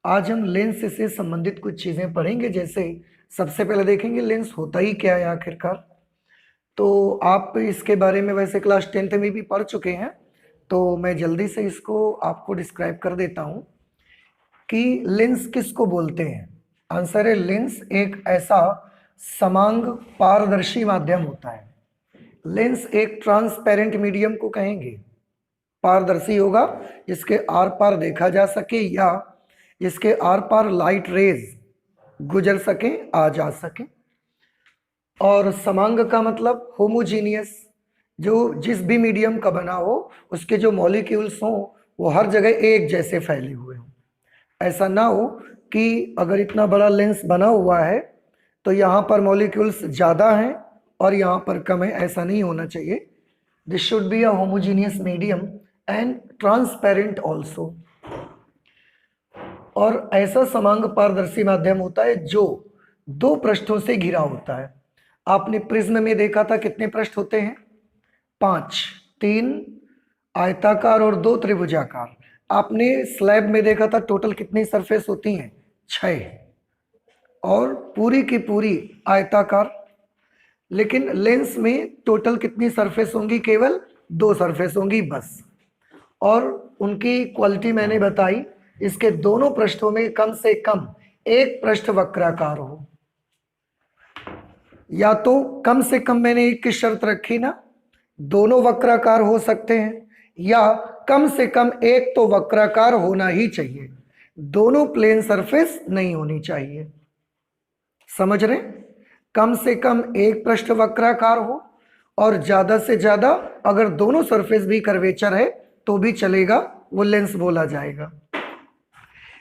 आज हम लेंस से संबंधित कुछ चीजें पढ़ेंगे। जैसे सबसे पहले देखेंगे लेंस होता ही क्या है आखिरकार। तो आप इसके बारे में वैसे क्लास 10th में भी पढ़ चुके हैं, तो मैं जल्दी से इसको आपको डिस्क्राइब कर देता हूं कि लेंस किसको बोलते हैं। आंसर है लेंस एक ऐसा समांग पारदर्शी माध्यम होता है। लेंस एक ट्रांसपेरेंट मीडियम को कहेंगे। पारदर्शी होगा, जिसके आर पार देखा जा सके या जिसके आर पार लाइट रेज गुजर सके, आ जा सके। और समांग का मतलब होमोजीनियस, जो जिस भी मीडियम का बना हो उसके जो मॉलिक्यूल्स हों वो हर जगह एक जैसे फैले हुए हों। ऐसा ना हो कि अगर इतना बड़ा लेंस बना हुआ है तो यहाँ पर मॉलिक्यूल्स ज़्यादा हैं और यहाँ पर कम है, ऐसा नहीं होना चाहिए। This should be a homogeneous medium and transparent also. और ऐसा समांग पारदर्शी माध्यम होता है जो दो पृष्ठों से घिरा होता है। आपने प्रिज्म में देखा था कितने पृष्ठ होते हैं? 5, 3 आयताकार और 2 त्रिभुजाकार। आपने स्लैब में देखा था टोटल कितनी सरफेस होती हैं? 6, और पूरी की पूरी आयताकार। लेकिन लेंस में टोटल कितनी सरफेस होंगी? केवल 2 सरफेस होंगी बस। और उनकी क्वालिटी मैंने बताई, इसके दोनों पृष्ठों में कम से कम एक पृष्ठ वक्राकार हो। या तो कम से कम मैंने एक की शर्त रखी ना, दोनों वक्राकार हो सकते हैं, या कम से कम एक तो वक्राकार होना ही चाहिए, दोनों प्लेन सरफेस नहीं होनी चाहिए। समझ रहे? कम से कम एक पृष्ठ वक्राकार हो, और ज्यादा से ज्यादा अगर दोनों सरफेस भी कर्वेचर है तो भी चलेगा, वो लेंस बोला जाएगा।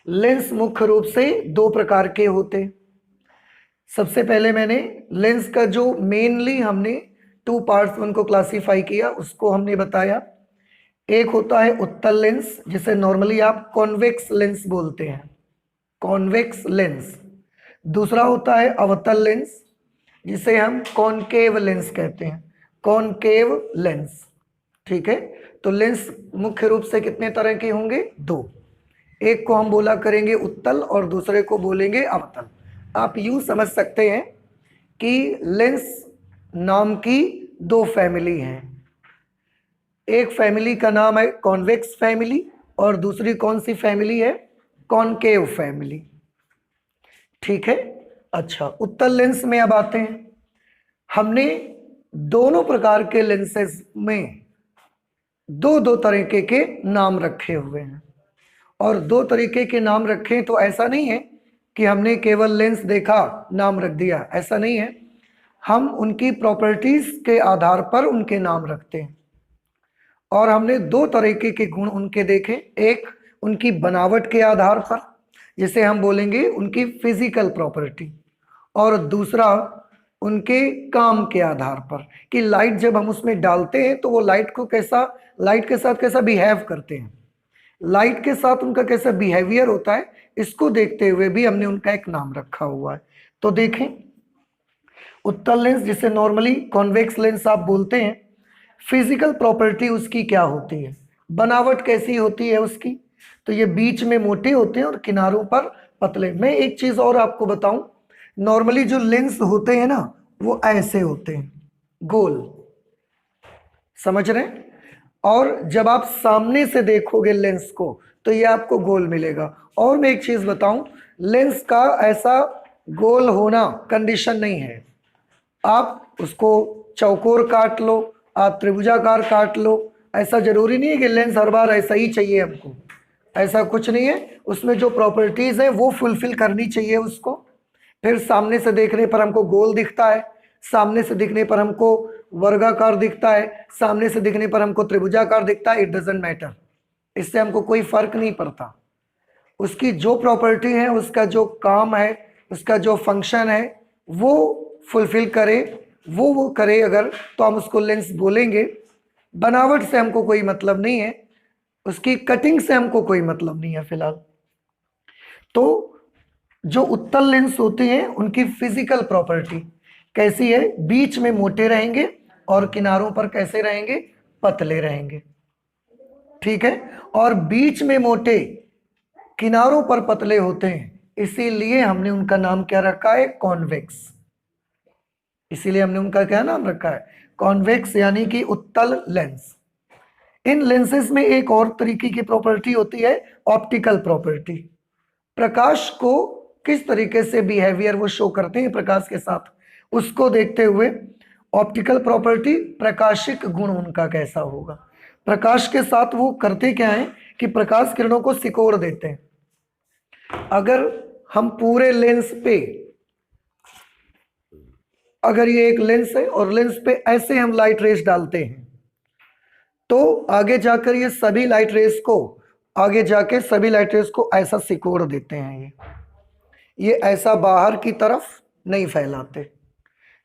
लेंस मुख्य रूप से 2 प्रकार के होते हैं। सबसे पहले मैंने लेंस का जो मेनली हमने 2 पार्ट्स उनको क्लासिफाई किया, उसको हमने बताया। एक होता है उत्तल लेंस, जिसे नॉर्मली आप कॉन्वेक्स लेंस बोलते हैं, कॉन्वेक्स लेंस। दूसरा होता है अवतल लेंस, जिसे हम कॉनकेव लेंस कहते हैं, कॉनकेव लेंस। ठीक है, तो लेंस मुख्य रूप से कितने तरह के होंगे? 2। एक को हम बोला करेंगे उत्तल और दूसरे को बोलेंगे अवतल। आप यूं समझ सकते हैं कि लेंस नाम की 2 फैमिली हैं। एक फैमिली का नाम है कॉन्वेक्स फैमिली और दूसरी कौन सी फैमिली है? Concave family. ठीक है, अच्छा उत्तल लेंस में अब आते हैं। हमने दोनों प्रकार के लेंसेज में दो दो तरीके के नाम रखे हुए हैं। और 2 तरीके के नाम रखें तो ऐसा नहीं है कि हमने केवल लेंस देखा नाम रख दिया, ऐसा नहीं है। हम उनकी प्रॉपर्टीज के आधार पर उनके नाम रखते हैं। और हमने 2 तरीके के गुण उनके देखे, एक उनकी बनावट के आधार पर, जिसे हम बोलेंगे उनकी फिजिकल प्रॉपर्टी, और दूसरा उनके काम के आधार पर कि लाइट जब हम उसमें डालते हैं तो वो लाइट को कैसा, लाइट के साथ कैसा बिहेव करते हैं, लाइट के साथ उनका कैसा बिहेवियर होता है, इसको देखते हुए भी हमने उनका एक नाम रखा हुआ है। तो देखें, उत्तल लेंस जिसे नॉर्मली कॉन्वेक्स लेंस आप बोलते हैं, फिजिकल प्रॉपर्टी उसकी क्या होती है, बनावट कैसी होती है उसकी? तो ये बीच में मोटे होते हैं और किनारों पर पतले। मैं एक चीज और आपको बताऊं, नॉर्मली जो लेंस होते हैं ना वो ऐसे होते हैं, गोल। समझ रहे हैं? और जब आप सामने से देखोगे लेंस को तो ये आपको गोल मिलेगा। और मैं एक चीज बताऊं, लेंस का ऐसा गोल होना कंडीशन नहीं है। आप उसको चौकोर काट लो, आप त्रिभुजाकार काट लो, ऐसा जरूरी नहीं है कि लेंस हर बार ऐसा ही चाहिए हमको, ऐसा कुछ नहीं है। उसमें जो प्रॉपर्टीज है वो फुलफिल करनी चाहिए उसको। फिर सामने से देखने पर हमको गोल दिखता है, सामने से दिखने पर हमको वर्गाकार दिखता है, सामने से दिखने पर हमको त्रिभुजाकार दिखता है, इट डजंट मैटर, इससे हमको कोई फर्क नहीं पड़ता। उसकी जो प्रॉपर्टी है, उसका जो काम है, उसका जो फंक्शन है वो फुलफिल करे, वो करे अगर, तो हम उसको लेंस बोलेंगे। बनावट से हमको कोई मतलब नहीं है, उसकी कटिंग से हमको कोई मतलब नहीं है फिलहाल। तो जो उत्तल लेंस होते हैं उनकी फिजिकल प्रॉपर्टी कैसी है? बीच में मोटे रहेंगे और किनारों पर कैसे रहेंगे? पतले रहेंगे। ठीक है, और बीच में मोटे किनारों पर पतले होते हैं, इसीलिए हमने उनका नाम क्या रखा है, कॉन्वेक्स। इसीलिए हमने उनका क्या नाम रखा है, कॉन्वेक्स, यानी कि उत्तल लेंस। इन लेंसेज में एक और तरीके की प्रॉपर्टी होती है, ऑप्टिकल प्रॉपर्टी। प्रकाश को किस तरीके से बिहेवियर वो शो करते हैं प्रकाश के साथ, उसको देखते हुए ऑप्टिकल प्रॉपर्टी, प्रकाशिक गुण उनका कैसा होगा। प्रकाश के साथ वो करते क्या है कि प्रकाश किरणों को सिकोड़ देते हैं। अगर हम पूरे लेंस पे, अगर ये एक लेंस है और लेंस पे ऐसे हम लाइट रेस डालते हैं, तो आगे जाकर ये सभी लाइट रेस को, आगे जाके सभी लाइट रेस को ऐसा सिकोड़ देते हैं। ये ऐसा बाहर की तरफ नहीं फैलाते।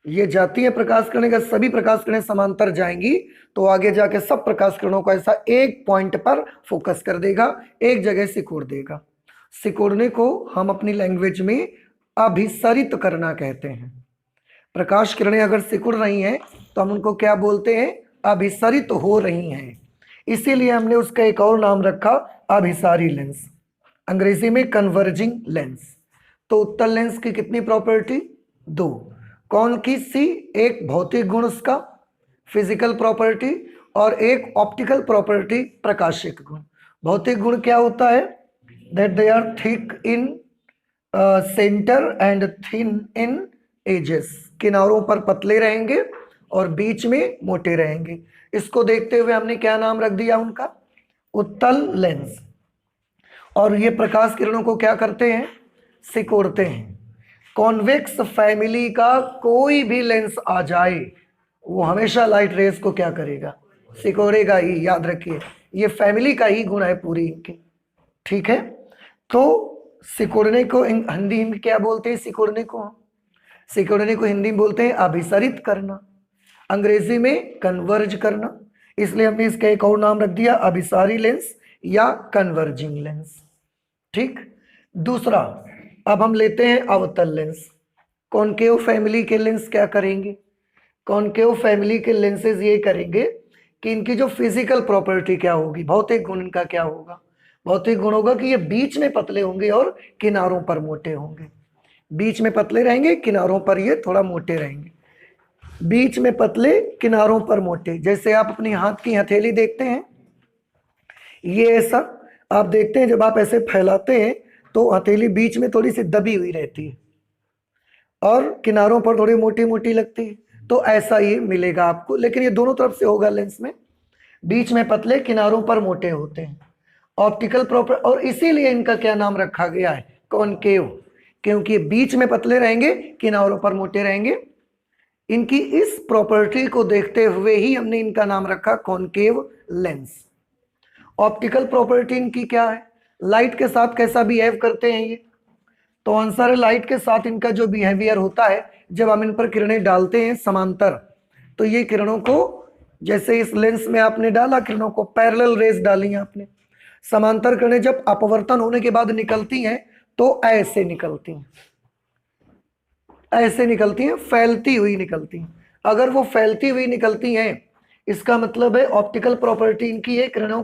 ये जाती है प्रकाश किरणें, का सभी प्रकाश किरणें समांतर जाएंगी तो आगे जाके सब प्रकाश किरणों को ऐसा एक पॉइंट पर फोकस कर देगा, एक जगह सिकोड़ देगा। सिकोड़ने को हम अपनी लैंग्वेज में अभिसरित करना कहते हैं। प्रकाश किरणें अगर सिकुड़ रही हैं तो हम उनको क्या बोलते हैं, अभिसरित हो रही हैं। इसीलिए हमने उसका एक और नाम रखा, अभिसारी लेंस, अंग्रेजी में कन्वर्जिंग लेंस। तो उत्तल लेंस की कितनी प्रॉपर्टी, दो। कौन की सी, एक भौतिक गुण उसका, फिजिकल प्रॉपर्टी, और एक ऑप्टिकल प्रॉपर्टी, प्रकाशिक गुण। भौतिक गुण क्या होता है, that they are thick in centre and thin in edges, किनारों पर पतले रहेंगे और बीच में मोटे रहेंगे। इसको देखते हुए हमने क्या नाम रख दिया उनका, उत्तल लेंस। और ये प्रकाश किरणों को क्या करते हैं, सिकोड़ते हैं। कॉन्वेक्स फैमिली का कोई भी लेंस आ जाए वो हमेशा लाइट रेस को क्या करेगा, सिकोड़ेगा ही, याद रखिए ये फैमिली का ही गुण है पूरी इनकी, ठीक है। तो सिकोड़ने को हिंदी में क्या बोलते हैं, सिकोड़ने को हिंदी में बोलते हैं अभिसरित करना, अंग्रेजी में कन्वर्ज करना। इसलिए हमने इसका एक और नाम रख दिया, अभिसारी लेंस या कन्वर्जिंग लेंस, ठीक। दूसरा, अब हम लेते हैं अवतल लेंस। कॉनकेव फैमिली के लेंस क्या करेंगे, कॉनकेव फैमिली के लेंसेज ये करेंगे कि इनकी जो फिजिकल प्रॉपर्टी क्या होगी, भौतिक गुण इनका क्या होगा, भौतिक गुण होगा कि ये बीच में पतले होंगे और किनारों पर मोटे होंगे। बीच में पतले रहेंगे, किनारों पर ये थोड़ा मोटे रहेंगे। बीच में पतले, किनारों पर मोटे। जैसे आप अपनी हाथ की हथेली देखते हैं, ये ऐसा आप देखते हैं, जब आप ऐसे फैलाते हैं तो हथेली बीच में थोड़ी सी दबी हुई रहती है और किनारों पर थोड़ी मोटी मोटी लगती है, तो ऐसा ये मिलेगा आपको। लेकिन ये दोनों तरफ से होगा लेंस में, बीच में पतले, किनारों पर मोटे होते हैं, ऑप्टिकल प्रॉपर। और इसीलिए इनका क्या नाम रखा गया है, कॉनकेव, क्योंकि बीच में पतले रहेंगे, किनारों पर मोटे रहेंगे। इनकी इस प्रॉपर्टी को देखते हुए ही हमने इनका नाम रखा कॉनकेव लेंस। ऑप्टिकल प्रॉपर्टी इनकी क्या है, लाइट के साथ कैसा बिहेव करते हैं ये, तो आंसर है लाइट के साथ इनका जो बिहेवियर होता है, जब हम इन पर किरणें डालते हैं समांतर, तो ये किरणों को, जैसे इस लेंस में आपने डाला किरणों को, पैरेलल रेज डाली आपने, समांतर किरणें जब अपवर्तन होने के बाद निकलती हैं तो ऐसे निकलती हैं, ऐसे निकलती हैं, फैलती हुई निकलती हैं। अगर वो फैलती हुई निकलती हैं, इसका मतलब है ऑप्टिकल प्रॉपर्टी इनकी है किरणों,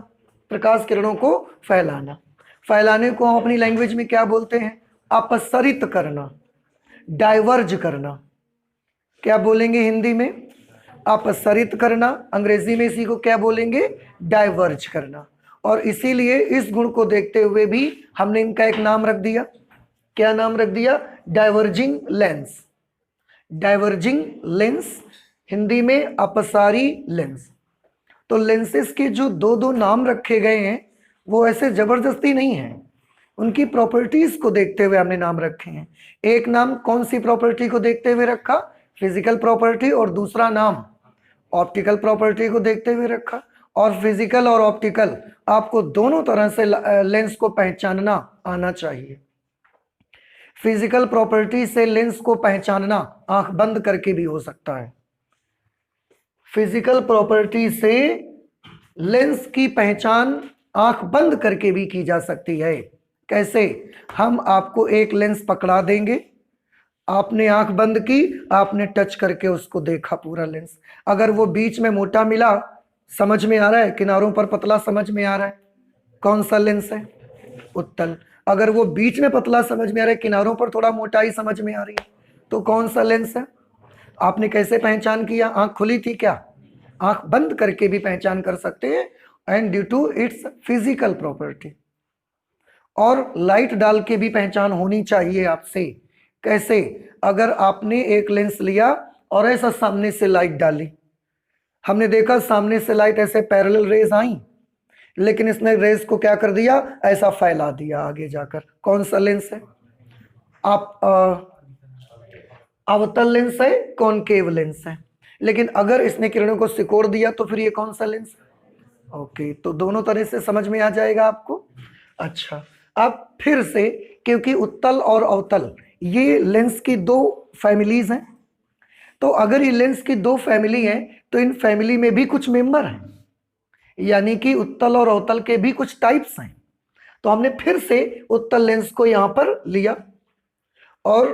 प्रकाश किरणों को फैलाना। फैलाने को हम अपनी लैंग्वेज में क्या बोलते हैं, अपसरित करना, डाइवर्ज करना। क्या बोलेंगे हिंदी में, अपसरित करना, अंग्रेजी में इसी को क्या बोलेंगे, डाइवर्ज करना। और इसीलिए इस गुण को देखते हुए भी हमने इनका एक नाम रख दिया, क्या नाम रख दिया, diverging lens. Diverging lens, Hindi में अपसारी लेंस। तो लेंसेस के जो दो दो नाम रखे गए हैं वो ऐसे जबरदस्ती नहीं है, उनकी प्रॉपर्टीज को देखते हुए हमने नाम रखे हैं। एक नाम कौन सी प्रॉपर्टी को देखते हुए रखा, फिजिकल प्रॉपर्टी, और दूसरा नाम ऑप्टिकल प्रॉपर्टी को देखते हुए रखा। और फिजिकल और ऑप्टिकल आपको दोनों तरह से लेंस को पहचानना आना चाहिए। फिजिकल प्रॉपर्टी से लेंस को पहचानना आंख बंद करके भी हो सकता है, फिजिकल प्रॉपर्टी से लेंस की पहचान आंख बंद करके भी की जा सकती है। कैसे, हम आपको एक लेंस पकड़ा देंगे, आपने आंख बंद की, आपने टच करके उसको देखा पूरा लेंस, अगर वो बीच में मोटा मिला, समझ में आ रहा है, किनारों पर पतला समझ में आ रहा है, कौन सा लेंस है, उत्तल। अगर वो बीच में पतला समझ में आ रहा है, किनारों पर थोड़ा मोटाई समझ में आ रही है, तो कौन सा लेंस है? आपने कैसे पहचान किया? आंख खुली थी क्या? आंख बंद करके भी पहचान कर सकते हैं, and due to its physical property. और लाइट डाल के भी पहचान होनी चाहिए आपसे। कैसे? अगर आपने एक लेंस लिया और ऐसा सामने से लाइट डाली, हमने देखा सामने से लाइट ऐसे पैरेलल रेज आई, लेकिन इसने रेज को क्या कर दिया? ऐसा फैला दिया आगे जाकर। कौन सा लेंस है? आप अवतल लेंस है, कॉनकेव लेंस है। लेकिन अगर इसने किरणों को सिकोड़ दिया तो फिर ये कौन सा लेंस है? ओके, तो दोनों तरह से समझ में आ जाएगा आपको। अच्छा, अब फिर से, क्योंकि उत्तल और अवतल ये लेंस की दो फैमिलीज हैं, तो अगर ये लेंस की दो फैमिली हैं तो इन फैमिली में भी कुछ मेंबर हैं, यानी कि उत्तल और अवतल के भी कुछ टाइप्स हैं। तो हमने फिर से उत्तल लेंस को यहां पर लिया। और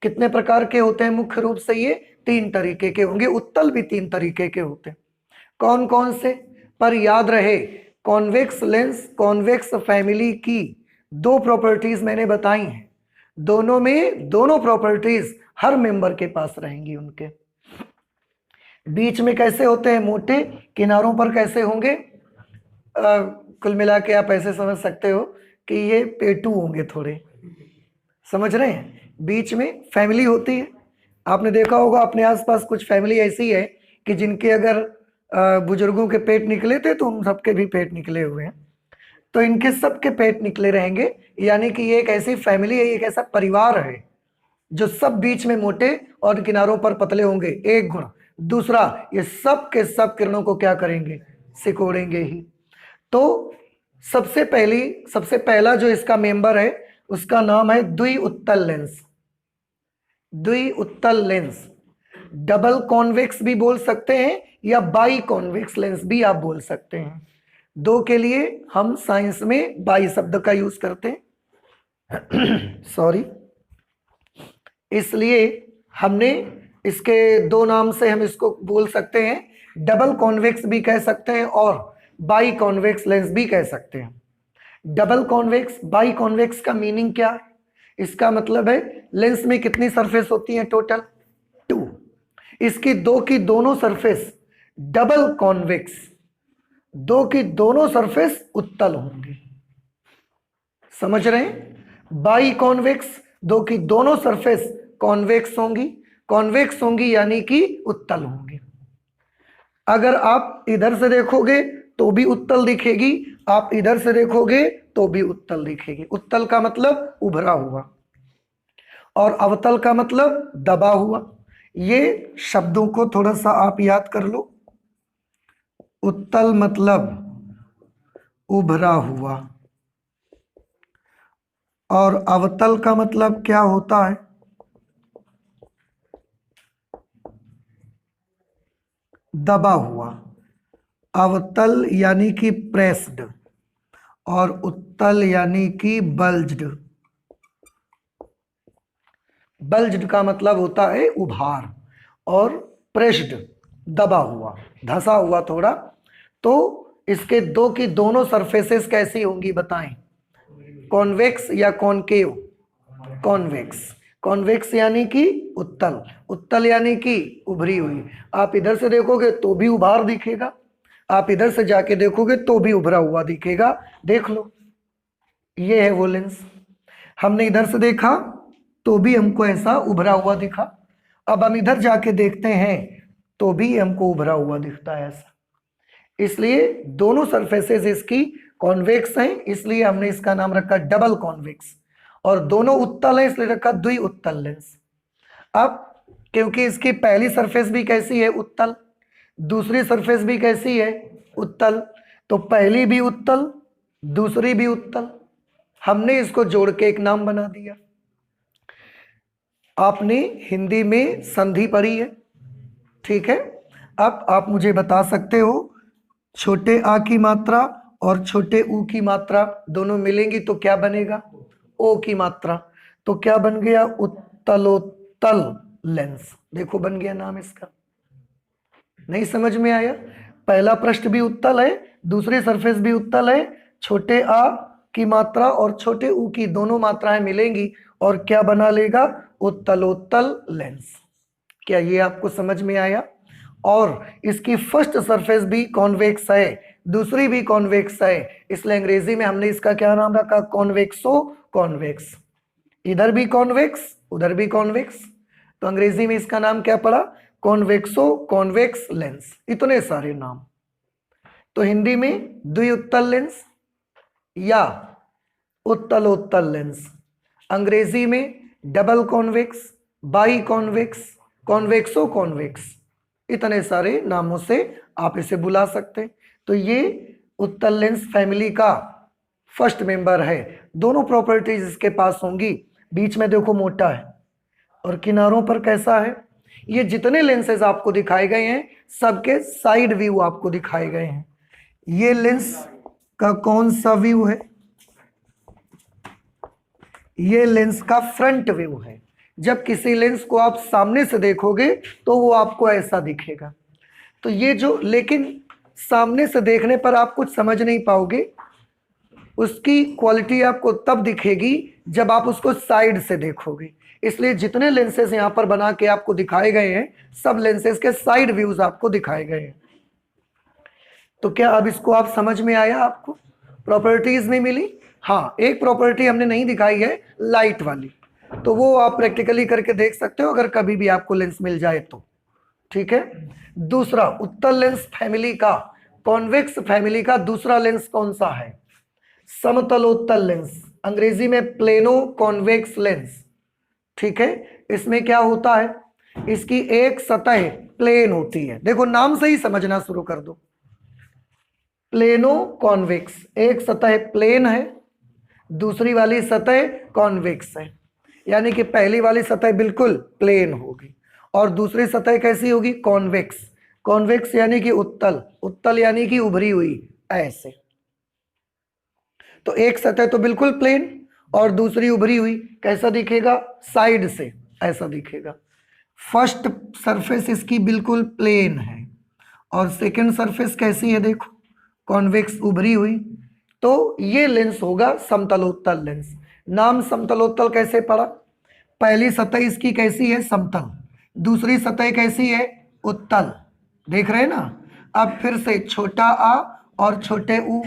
कितने प्रकार के होते हैं मुख्य रूप से? ये 3 तरीके के होंगे। उत्तल भी 3 तरीके के होते हैं। कौन कौन से? पर याद रहे, कॉन्वेक्स लेंस, कॉन्वेक्स फैमिली की 2 प्रॉपर्टीज मैंने बताई हैं। दोनों में दोनों प्रॉपर्टीज हर मेंबर के पास रहेंगी। उनके बीच में कैसे होते हैं? मोटे। किनारों पर कैसे होंगे? कुल मिला के आप ऐसे समझ सकते हो कि ये पेटू होंगे थोड़े, समझ रहे हैं? बीच में फैमिली होती है। आपने देखा होगा अपने आसपास कुछ फैमिली ऐसी है कि जिनके अगर बुजुर्गों के पेट निकले थे तो उन सबके भी पेट निकले हुए हैं। तो इनके सबके पेट निकले रहेंगे, यानी कि ये एक ऐसी फैमिली है, एक ऐसा परिवार है जो सब बीच में मोटे और किनारों पर पतले होंगे। एक गुण। दूसरा, ये सब के सब किरणों को क्या करेंगे? सिकोड़ेंगे ही। तो सबसे पहला जो इसका मेंबर है उसका नाम है द्विउत्तल लेंस। द्विउत्तल लेंस, डबल कॉन्वेक्स भी बोल सकते हैं या बाई कॉन्वेक्स लेंस भी आप बोल सकते हैं। दो के लिए हम साइंस में बाई शब्द का यूज करते हैं सॉरी, इसलिए हमने इसके 2 नाम से हम इसको बोल सकते हैं। डबल कॉन्वेक्स भी कह सकते हैं और बाई कॉन्वेक्स लेंस भी कह सकते हैं। डबल कॉन्वेक्स, बाई कॉन्वेक्स का मीनिंग क्या है? इसका मतलब है लेंस में कितनी सरफेस होती है? टोटल 2। इसकी 2 की दोनों सरफेस डबल कॉन्वेक्स, 2 की दोनों सरफेस उत्तल होंगी। समझ रहे हैं? बाई कॉन्वेक्स, 2 की दोनों सरफेस कॉन्वेक्स होंगी। कॉन्वेक्स होंगी यानी कि उत्तल होंगी। अगर आप इधर से देखोगे तो भी उत्तल दिखेगी, आप इधर से देखोगे तो भी उत्तल दिखेगी। उत्तल का मतलब उभरा हुआ और अवतल का मतलब दबा हुआ। ये शब्दों को थोड़ा सा आप याद कर लो। उत्तल मतलब उभरा हुआ और अवतल का मतलब क्या होता है? दबा हुआ। अवतल यानी कि प्रेस्ड और उत्तल यानी कि बल्ज्ड। बल्ज्ड का मतलब होता है उभार और प्रेस्ड दबा हुआ, धसा हुआ थोड़ा। तो इसके 2 की दोनों सरफेसेस कैसी होंगी बताएं? कॉन्वेक्स या कॉनकेव? कॉन्वेक्स। कॉन्वेक्स यानी कि उत्तल, उत्तल यानी कि उभरी हुई। आप इधर से देखोगे तो भी उभार दिखेगा, आप इधर से जाके देखोगे तो भी उभरा हुआ दिखेगा। देख लो, ये है वो लेंस। हमने इधर से देखा तो भी हमको ऐसा उभरा हुआ दिखा, अब हम इधर जाके देखते हैं तो भी हमको उभरा हुआ दिखता है ऐसा। इसलिए दोनों सरफेसेस इसकी कॉन्वेक्स हैं, इसलिए हमने इसका नाम रखा डबल कॉन्वेक्स। और दोनों उत्तल है इसलिए रखा द्विउत्तल लेंस। अब क्योंकि इसकी पहली सरफेस भी कैसी है? उत्तल। दूसरी सरफेस भी कैसी है? उत्तल। तो पहली भी उत्तल, दूसरी भी उत्तल, हमने इसको जोड़ के एक नाम बना दिया। आपने हिंदी में संधि पढ़ी है, ठीक है? अब आप मुझे बता सकते हो छोटे आ की मात्रा और छोटे ऊ की मात्रा दोनों मिलेंगी तो क्या बनेगा? ओ की मात्रा। तो क्या बन गया? उत्तलोत्तल लेंस। देखो बन गया नाम इसका। नहीं समझ में आया? पहला पृष्ठ भी उत्तल है, दूसरी सरफेस भी उत्तल है। छोटे आ की मात्रा और छोटे ऊ की दोनों मात्राएं मिलेंगी और क्या बना लेगा, उत्तलोत्तल लेंस। क्या ये आपको समझ में आया? और इसकी फर्स्ट सरफेस भी कॉन्वेक्स है, दूसरी भी कॉन्वेक्स है, इसलिए अंग्रेजी में हमने इसका क्या नाम रखा, कॉन्वेक्सो कॉन्वेक्स। इधर भी कॉन्वेक्स उधर भी कॉन्वेक्स, तो अंग्रेजी में इसका नाम क्या पड़ा, कॉन्वेक्सो कॉन्वेक्स लेंस। इतने सारे नाम। तो हिंदी में द्विउत्तल लेंस या उत्तलोत्तल लेंस, अंग्रेजी में double convex, by convex, कॉन्वेक्सो convex, इतने सारे नामों से आप इसे बुला सकते हैं। तो ये उत्तल लेंस फैमिली का फर्स्ट मेंबर है। दोनों प्रॉपर्टीज इसके पास होंगी, बीच में देखो मोटा है और किनारों पर कैसा है। ये जितने लेंसेज आपको दिखाए गए हैं सबके साइड व्यू आपको दिखाए गए हैं। ये लेंस का कौन सा व्यू है, ये लेंस का फ्रंट व्यू है। जब किसी लेंस को आप सामने से देखोगे तो वो आपको ऐसा दिखेगा। तो ये जो, लेकिन सामने से देखने पर आप कुछ समझ नहीं पाओगे, उसकी क्वालिटी आपको तब दिखेगी जब आप उसको साइड से देखोगे। इसलिए जितने लेंसेज यहां पर बना के आपको दिखाए गए हैं सब लेंसेज के साइड व्यूज आपको दिखाए गए हैं। तो क्या अब इसको आप समझ में आया, आपको प्रॉपर्टीज नहीं मिली? हाँ, एक प्रॉपर्टी हमने नहीं दिखाई है, लाइट वाली, तो वो आप प्रैक्टिकली करके देख सकते हो अगर कभी भी आपको लेंस मिल जाए तो। ठीक है। दूसरा, उत्तल लेंस फैमिली का, कॉन्वेक्स फैमिली का दूसरा लेंस कौन सा है, समतलोत्तल लेंस, अंग्रेजी में प्लेनो कॉन्वेक्स लेंस। ठीक है। इसमें क्या होता है, इसकी एक सतह प्लेन होती है। देखो नाम से ही समझना शुरू कर दो, प्लेनो कॉन्वेक्स, एक सतह प्लेन है, दूसरी वाली सतह कॉन्वेक्स है। यानी कि पहली वाली सतह बिल्कुल प्लेन होगी और दूसरी सतह कैसी होगी, कॉन्वेक्स। कॉन्वेक्स यानी कि उत्तल, उत्तल यानी कि उभरी हुई, ऐसे। तो एक सतह तो बिल्कुल प्लेन और दूसरी उभरी हुई, कैसा दिखेगा, साइड से ऐसा दिखेगा। फर्स्ट सरफेस इसकी बिल्कुल प्लेन है और सेकंड सरफेस कैसी है, देखो कॉन्वेक्स, उभरी हुई। तो ये लेंस होगा समतलोत्तल लेंस। नाम समतलोत्तल कैसे पड़ा, पहली सतह इसकी कैसी है, समतल, दूसरी सतह कैसी है, उत्तल। देख रहे हैं ना। अब फिर से छोटा आ और छोटे ऊ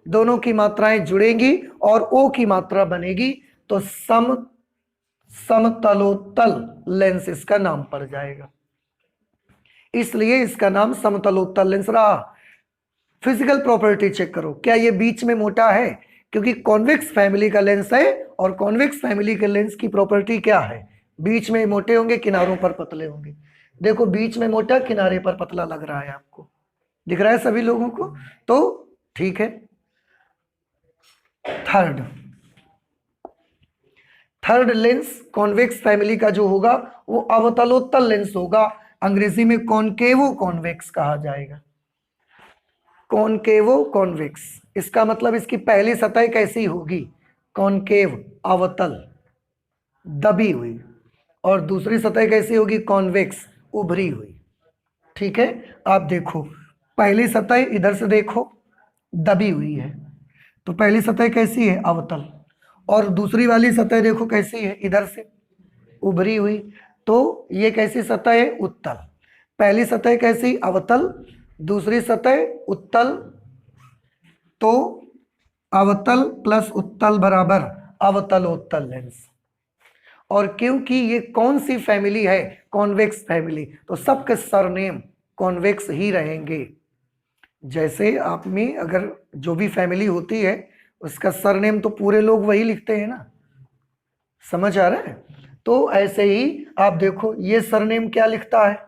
दोनों की मात्राएं जुड़ेंगी और ओ की मात्रा बनेगी, तो समतलोत्तल लेंस इसका नाम पड़ जाएगा। इसलिए इसका नाम समतलोत्तल लेंस रहा। फिजिकल प्रॉपर्टी चेक करो, क्या ये बीच में मोटा है, क्योंकि कॉन्वेक्स फैमिली का लेंस है और कॉन्वेक्स फैमिली के लेंस की प्रॉपर्टी क्या है, बीच में मोटे होंगे, किनारों पर पतले होंगे। देखो बीच में मोटा, किनारे पर पतला लग रहा है, आपको दिख रहा है सभी लोगों को, तो ठीक है। थर्ड लेंस कॉन्वेक्स फैमिली का जो होगा वो अवतलोत्तल लेंस होगा, अंग्रेजी में कॉनकेवो कॉन्वेक्स कहा जाएगा। कॉनकेवो कॉन्वेक्स, इसका मतलब इसकी पहली सतह कैसी होगी, कॉनकेव, अवतल, दबी हुई, और दूसरी सतह कैसी होगी, कॉन्वेक्स, उभरी हुई। ठीक है। आप देखो पहली सतह इधर से देखो दबी हुई है, तो पहली सतह कैसी है, अवतल, और दूसरी वाली सतह देखो कैसी है, इधर से उभरी हुई, तो ये कैसी सतह है, उत्तल। पहली सतह कैसी, अवतल, दूसरी सतह उत्तल, तो अवतल प्लस उत्तल बराबर अवतलोत्तल लेंस। और क्योंकि ये कौन सी फैमिली है, कॉन्वेक्स फैमिली, तो सबके सरनेम कॉन्वेक्स ही रहेंगे। जैसे आप में अगर जो भी फैमिली होती है उसका सरनेम तो पूरे लोग वही लिखते हैं ना, समझ आ रहा है। तो ऐसे ही आप देखो ये सरनेम क्या लिखता है,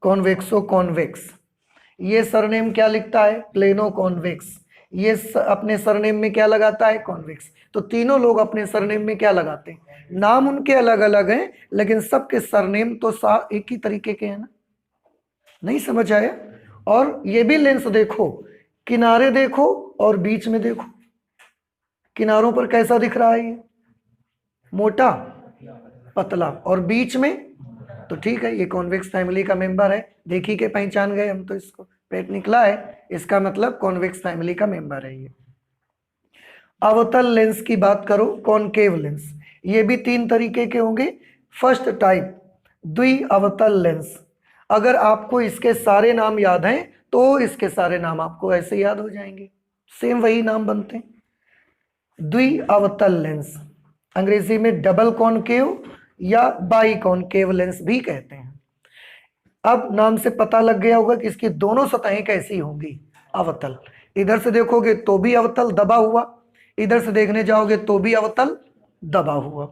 कॉन्वेक्सो कॉन्वेक्स, ये सरनेम क्या लिखता है, प्लेनो कॉन्वेक्स, ये अपने सरनेम में क्या लगाता है, कॉन्वेक्स। तो तीनों लोग अपने सरनेम में क्या लगाते हैं, नाम उनके अलग अलग हैं लेकिन सबके सरनेम तो एक ही तरीके के हैं ना, नहीं समझ आया। और ये भी लेंस देखो, किनारे देखो और बीच में देखो, किनारों पर कैसा दिख रहा है, ये मोटा, पतला, और बीच में, तो ठीक है ये कॉन्वेक्स फैमिली का मेंबर है। देखी के पहचान गए हम, तो इसको पेट निकला है, इसका मतलब कॉन्वेक्स फैमिली का मेंबर है ये। अवतल लेंस की बात करो, कॉनकेव लेंस, ये भी 3 तरीके के होंगे। फर्स्ट टाइप द्वि अवतल लेंस। अगर आपको इसके सारे नाम याद हैं तो इसके सारे नाम आपको ऐसे याद हो जाएंगे, सेम वही नाम बनते हैं। द्वि अवतल लेंस, अंग्रेजी में डबल कॉनकेव या बाई कॉनकेव लेंस भी कहते हैं। अब नाम से पता लग गया होगा कि इसकी दोनों सतहें कैसी होंगी, अवतल। इधर से देखोगे तो भी अवतल दबा हुआ, इधर से देखने जाओगे तो भी अवतल दबा हुआ।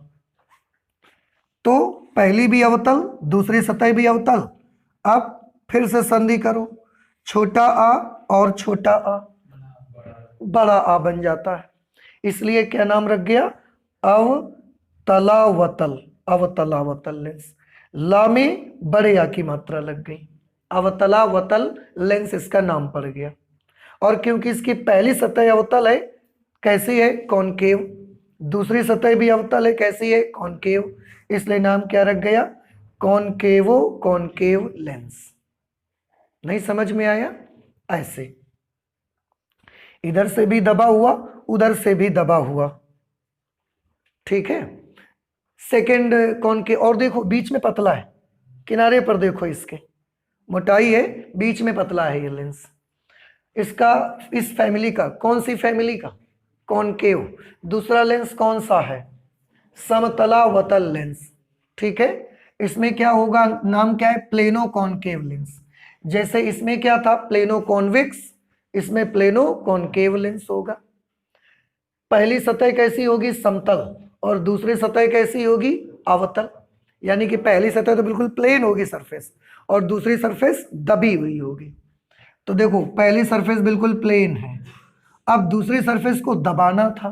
तो पहली भी अवतल, दूसरी सतह भी अवतल। अब फिर से संधि करो, छोटा आ और छोटा आ बड़ा आ बन जाता है, इसलिए क्या नाम रख गया, अवतलावतल, अवतलावतल लेंस। ला में बड़े आ की मात्रा लग गई, अवतलावतल लेंस इसका नाम पड़ गया। और क्योंकि इसकी पहली सतह अवतल है, कैसी है, कॉनकेव, दूसरी सतह भी अवतल है, कैसी है, कॉनकेव, इसलिए नाम क्या रख गया, कॉनकेवो कॉनकेव लेंस। नहीं समझ में आया, ऐसे इधर से भी दबा हुआ, उधर से भी दबा हुआ, ठीक है। सेकंड कॉनकेव, और देखो बीच में पतला है, किनारे पर देखो इसके मोटाई है, बीच में पतला है ये लेंस। इसका, इस फैमिली का, कौन सी फैमिली का, कॉनकेव। दूसरा लेंस कौन सा है, समतलावतल लेंस, ठीक है। इसमें क्या होगा, नाम क्या है, प्लेनो कॉनकेव लेंस। जैसे इसमें क्या था, प्लेनो कॉन्वेक्स, इसमें प्लेनो कॉनकेव लेंस होगा। पहली सतह कैसी होगी, समतल, और दूसरी सतह कैसी होगी, अवतल। यानी कि पहली सतह तो बिल्कुल प्लेन होगी सरफेस, और दूसरी सरफेस दबी हुई होगी। तो देखो पहली सरफेस बिल्कुल प्लेन है, अब दूसरी सरफेस को दबाना था,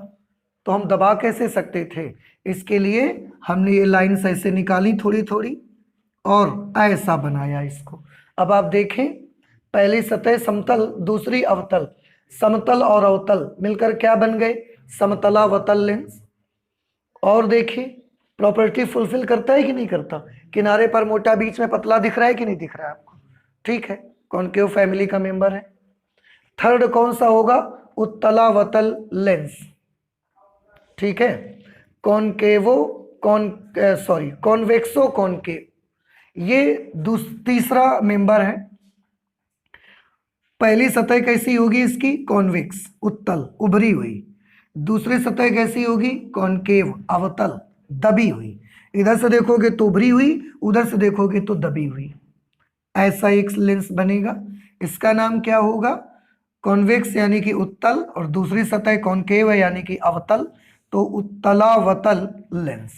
तो हम दबा कैसे सकते थे, इसके लिए हमने ये लाइन्स ऐसे निकाली थोड़ी थोड़ी और ऐसा बनाया इसको। अब आप देखें, पहली सतह समतल, दूसरी अवतल, समतल और अवतल मिलकर क्या बन गए, समतलावतल लेंस। और देखिए प्रॉपर्टी फुलफिल करता है कि नहीं करता, किनारे पर मोटा, बीच में पतला दिख रहा है कि नहीं दिख रहा है आपको, ठीक है, कॉनकेव फैमिली का मेंबर है। थर्ड कौन सा होगा, उत्तलावतल लेंस, ठीक है, कॉनकेवो कॉन्वेक्सो कॉनकेव, ये तीसरा मेंबर है। पहली सतह कैसी होगी इसकी, कॉन्वेक्स, उत्तल, उभरी हुई। दूसरी सतह कैसी होगी, कॉनकेव, अवतल, दबी हुई। इधर से देखोगे तो उभरी हुई, उधर से देखोगे तो दबी हुई, ऐसा एक लेंस बनेगा। इसका नाम क्या होगा, कॉन्वेक्स यानी कि उत्तल, और दूसरी सतह कॉनकेव है यानी कि अवतल, तो उत्तलावतल लेंस,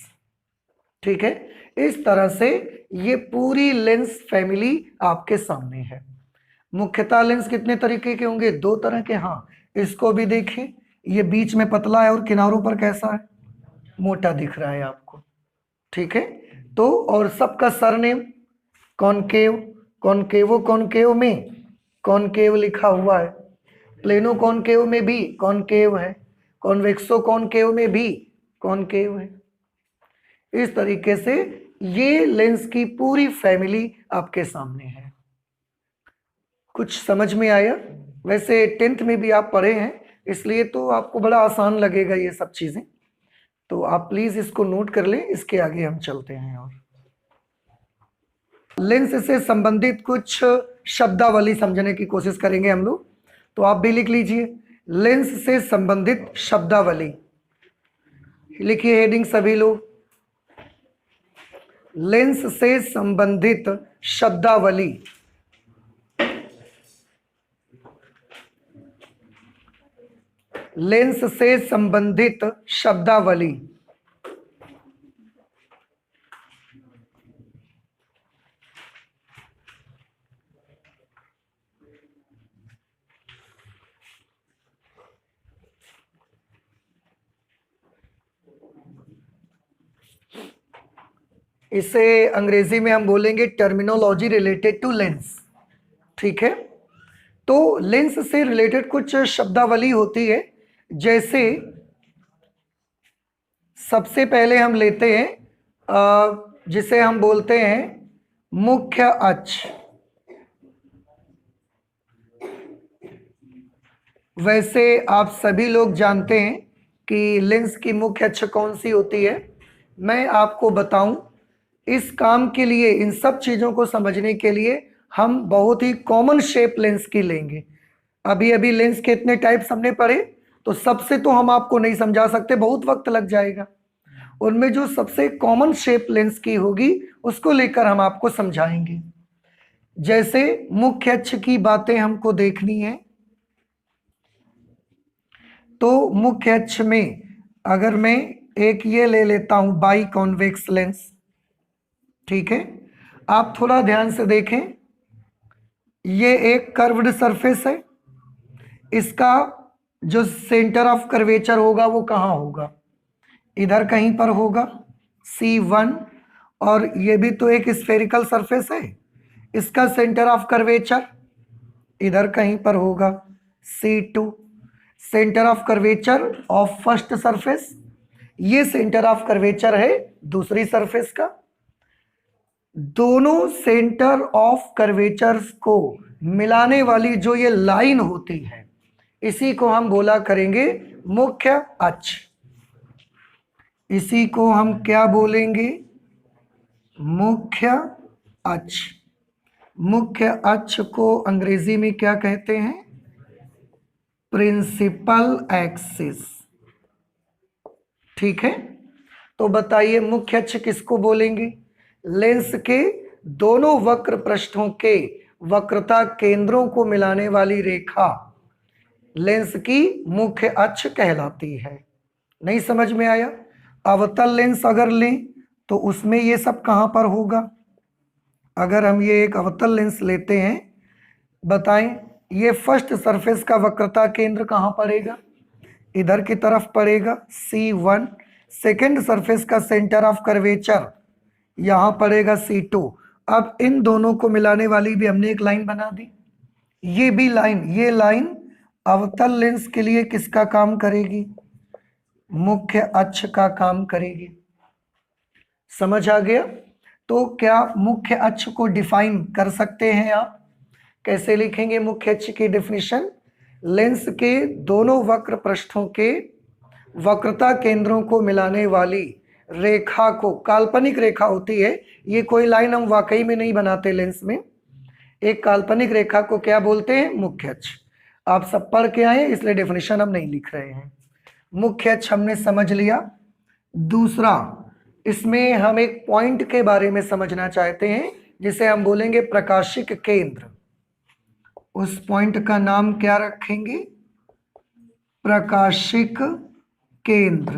ठीक है। इस तरह से ये पूरी लेंस फैमिली आपके सामने है। मुख्यतः लेंस कितने तरीके के होंगे, 2 तरह के। हाँ, इसको भी देखिए, ये बीच में पतला है और किनारों पर कैसा है, मोटा दिख रहा है आपको, ठीक है। तो और सबका सरनेम कॉनकेव, कॉनकेवो कॉनकेव में कॉनकेव लिखा हुआ है, प्लेनो कॉनकेव में भी कॉनकेव है, कॉन्वेक्सो कॉनकेव में भी कॉनकेव है। इस तरीके से ये लेंस की पूरी फैमिली आपके सामने है। कुछ समझ में आया, वैसे 10th में भी आप पढ़े हैं, इसलिए तो आपको बड़ा आसान लगेगा ये सब चीजें, तो आप प्लीज इसको नोट कर लें। इसके आगे हम चलते हैं और लेंस से संबंधित कुछ शब्दावली समझने की कोशिश करेंगे हम लोग। तो आप भी लिख लीजिए, लेंस से संबंधित शब्दावली, लिखिए हेडिंग सभी लोग, लेंस से संबंधित शब्दावली। लेंस से संबंधित शब्दावली। इसे अंग्रेजी में हम बोलेंगे टर्मिनोलॉजी रिलेटेड टू लेंस, ठीक है। तो लेंस से रिलेटेड कुछ शब्दावली होती है, जैसे सबसे पहले हम लेते हैं जिसे हम बोलते हैं मुख्य अक्ष। वैसे आप सभी लोग जानते हैं कि लेंस की मुख्य अक्ष कौन सी होती है, मैं आपको बताऊं। इस काम के लिए, इन सब चीज़ों को समझने के लिए हम बहुत ही कॉमन शेप लेंस की लेंगे। अभी अभी लेंस के इतने टाइप्स हमने पढ़े, तो सबसे तो हम आपको नहीं समझा सकते, बहुत वक्त लग जाएगा। उनमें जो सबसे कॉमन शेप लेंस की होगी उसको लेकर हम आपको समझाएंगे। जैसे मुख्य अक्ष की बातें हमको देखनी है, तो मुख्य अक्ष में अगर मैं एक ये ले लेता हूं बाई कॉन्वेक्स लेंस, ठीक है। आप थोड़ा ध्यान से देखें, ये एक कर्व्ड सरफेस है, इसका जो सेंटर ऑफ कर्वेचर होगा वो कहाँ होगा, इधर कहीं पर होगा C1। और ये भी तो एक स्फेरिकल सरफेस है, इसका सेंटर ऑफ कर्वेचर इधर कहीं पर होगा C2। Centre of curvature of first surface, ये सेंटर ऑफ कर्वेचर है दूसरी सरफेस का। दोनों सेंटर ऑफ कर्वेचर्स को मिलाने वाली जो ये लाइन होती है, इसी को हम बोला करेंगे मुख्य अक्ष। इसी को हम क्या बोलेंगे, मुख्य अक्ष। मुख्य अक्ष को अंग्रेजी में क्या कहते हैं, प्रिंसिपल एक्सिस, ठीक है। तो बताइए मुख्य अक्ष किसको बोलेंगे, लेंस के दोनों वक्र पृष्ठों के वक्रता केंद्रों को मिलाने वाली रेखा लेंस की मुख्य अक्ष कहलाती है। नहीं समझ में आया? अवतल लेंस अगर लें तो उसमें ये सब कहां पर होगा, अगर हम ये एक अवतल लेंस लेते हैं, बताएं ये फर्स्ट सरफेस का वक्रता केंद्र कहां पड़ेगा, इधर की तरफ पड़ेगा C1। सेकेंड सरफेस का सेंटर ऑफ कर्वेचर यहां पड़ेगा C2। अब इन दोनों को मिलाने वाली भी हमने एक लाइन बना दी, ये भी लाइन, ये लाइन अवतल लेंस के लिए किसका काम करेगी, मुख्य अक्ष का काम करेगी। समझ आ गया? तो क्या मुख्य अक्ष को डिफाइन कर सकते हैं आप, कैसे लिखेंगे मुख्य अक्ष की डेफिनेशन, लेंस के दोनों वक्र पृष्ठों के वक्रता केंद्रों को मिलाने वाली रेखा को, काल्पनिक रेखा होती है ये, कोई लाइन हम वाकई में नहीं बनाते लेंस में, एक काल्पनिक रेखा को क्या बोलते हैं, मुख्य अक्ष। आप सब पढ़ के आए इसलिए डेफिनेशन हम नहीं लिख रहे हैं। मुख्य अक्ष हमने समझ लिया। दूसरा, इसमें हम एक पॉइंट के बारे में समझना चाहते हैं जिसे हम बोलेंगे प्रकाशिक केंद्र। उस पॉइंट का नाम क्या रखेंगे, प्रकाशिक केंद्र।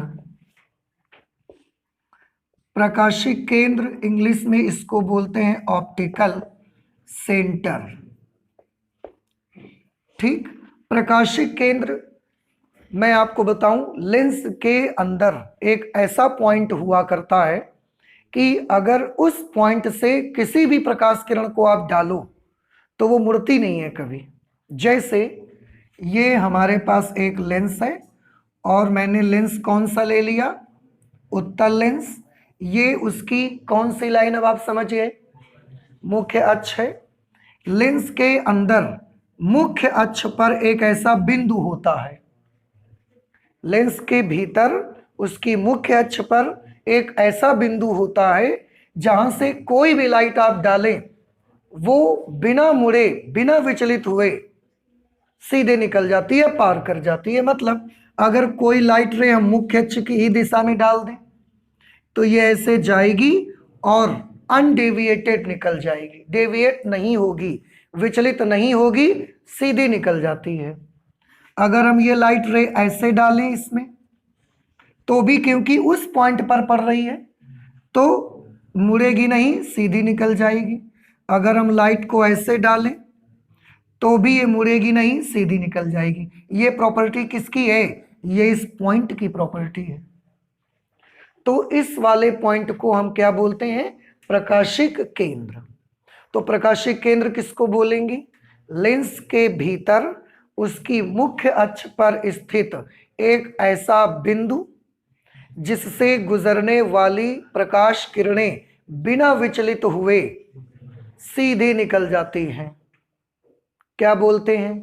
प्रकाशिक केंद्र इंग्लिश में इसको बोलते हैं ऑप्टिकल सेंटर, ठीक। प्रकाशिक केंद्र मैं आपको बताऊं, लेंस के अंदर एक ऐसा पॉइंट हुआ करता है कि अगर उस पॉइंट से किसी भी प्रकाश किरण को आप डालो तो वो मुड़ती नहीं है कभी। जैसे ये हमारे पास एक लेंस है और मैंने लेंस कौन सा ले लिया, उत्तल लेंस। ये उसकी कौन सी लाइन, अब आप समझिए, मुख्य अक्ष है। लेंस के अंदर मुख्य अक्ष पर एक ऐसा बिंदु होता है, लेंस के भीतर उसकी मुख्य अक्ष पर एक ऐसा बिंदु होता है जहां से कोई भी लाइट आप डालें वो बिना मुड़े, बिना विचलित हुए सीधे निकल जाती है, पार कर जाती है। मतलब अगर कोई लाइट रे हम मुख्य अक्ष की ही दिशा में डाल दें तो ये ऐसे जाएगी और अनडेविएटेड निकल जाएगी, डेविएट नहीं होगी, विचलित नहीं होगी, सीधी निकल जाती है। अगर हम ये लाइट रे ऐसे डालें इसमें तो भी क्योंकि उस पॉइंट पर पड़ रही है तो मुड़ेगी नहीं, सीधी निकल जाएगी। अगर हम लाइट को ऐसे डालें तो भी ये मुड़ेगी नहीं, सीधी निकल जाएगी। ये प्रॉपर्टी किसकी है, ये इस पॉइंट की प्रॉपर्टी है। तो इस वाले पॉइंट को हम क्या बोलते हैं, प्रकाशिक केंद्र। तो प्रकाशिक केंद्र किसको बोलेंगे, लेंस के भीतर उसकी मुख्य अक्ष पर स्थित एक ऐसा बिंदु जिससे गुजरने वाली प्रकाश किरणें बिना विचलित हुए सीधे निकल जाती हैं, क्या बोलते हैं,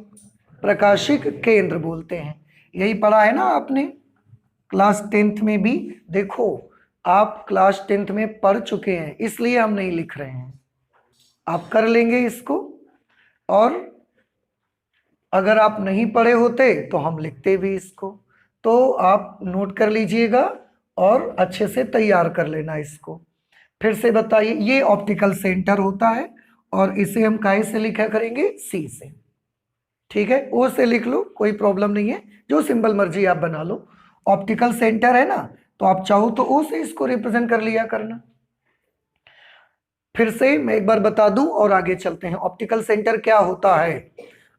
प्रकाशिक केंद्र बोलते हैं। यही पढ़ा है ना आपने, क्लास 10th में भी देखो, आप क्लास 10th में पढ़ चुके हैं, इसलिए हम नहीं लिख रहे हैं, आप कर लेंगे इसको। और अगर आप नहीं पढ़े होते तो हम लिखते भी इसको, तो आप नोट कर लीजिएगा और अच्छे से तैयार कर लेना इसको। फिर से बताइए, ये ऑप्टिकल सेंटर होता है और इसे हम काहे से लिखा करेंगे, सी से। ठीक है, ओ से लिख लो, कोई प्रॉब्लम नहीं है, जो सिंबल मर्जी आप बना लो। ऑप्टिकल सेंटर है ना, तो आप चाहो तो ओ से इसको रिप्रेजेंट कर लिया करना। फिर से मैं एक बार बता दूं और आगे चलते हैं। ऑप्टिकल सेंटर क्या होता है?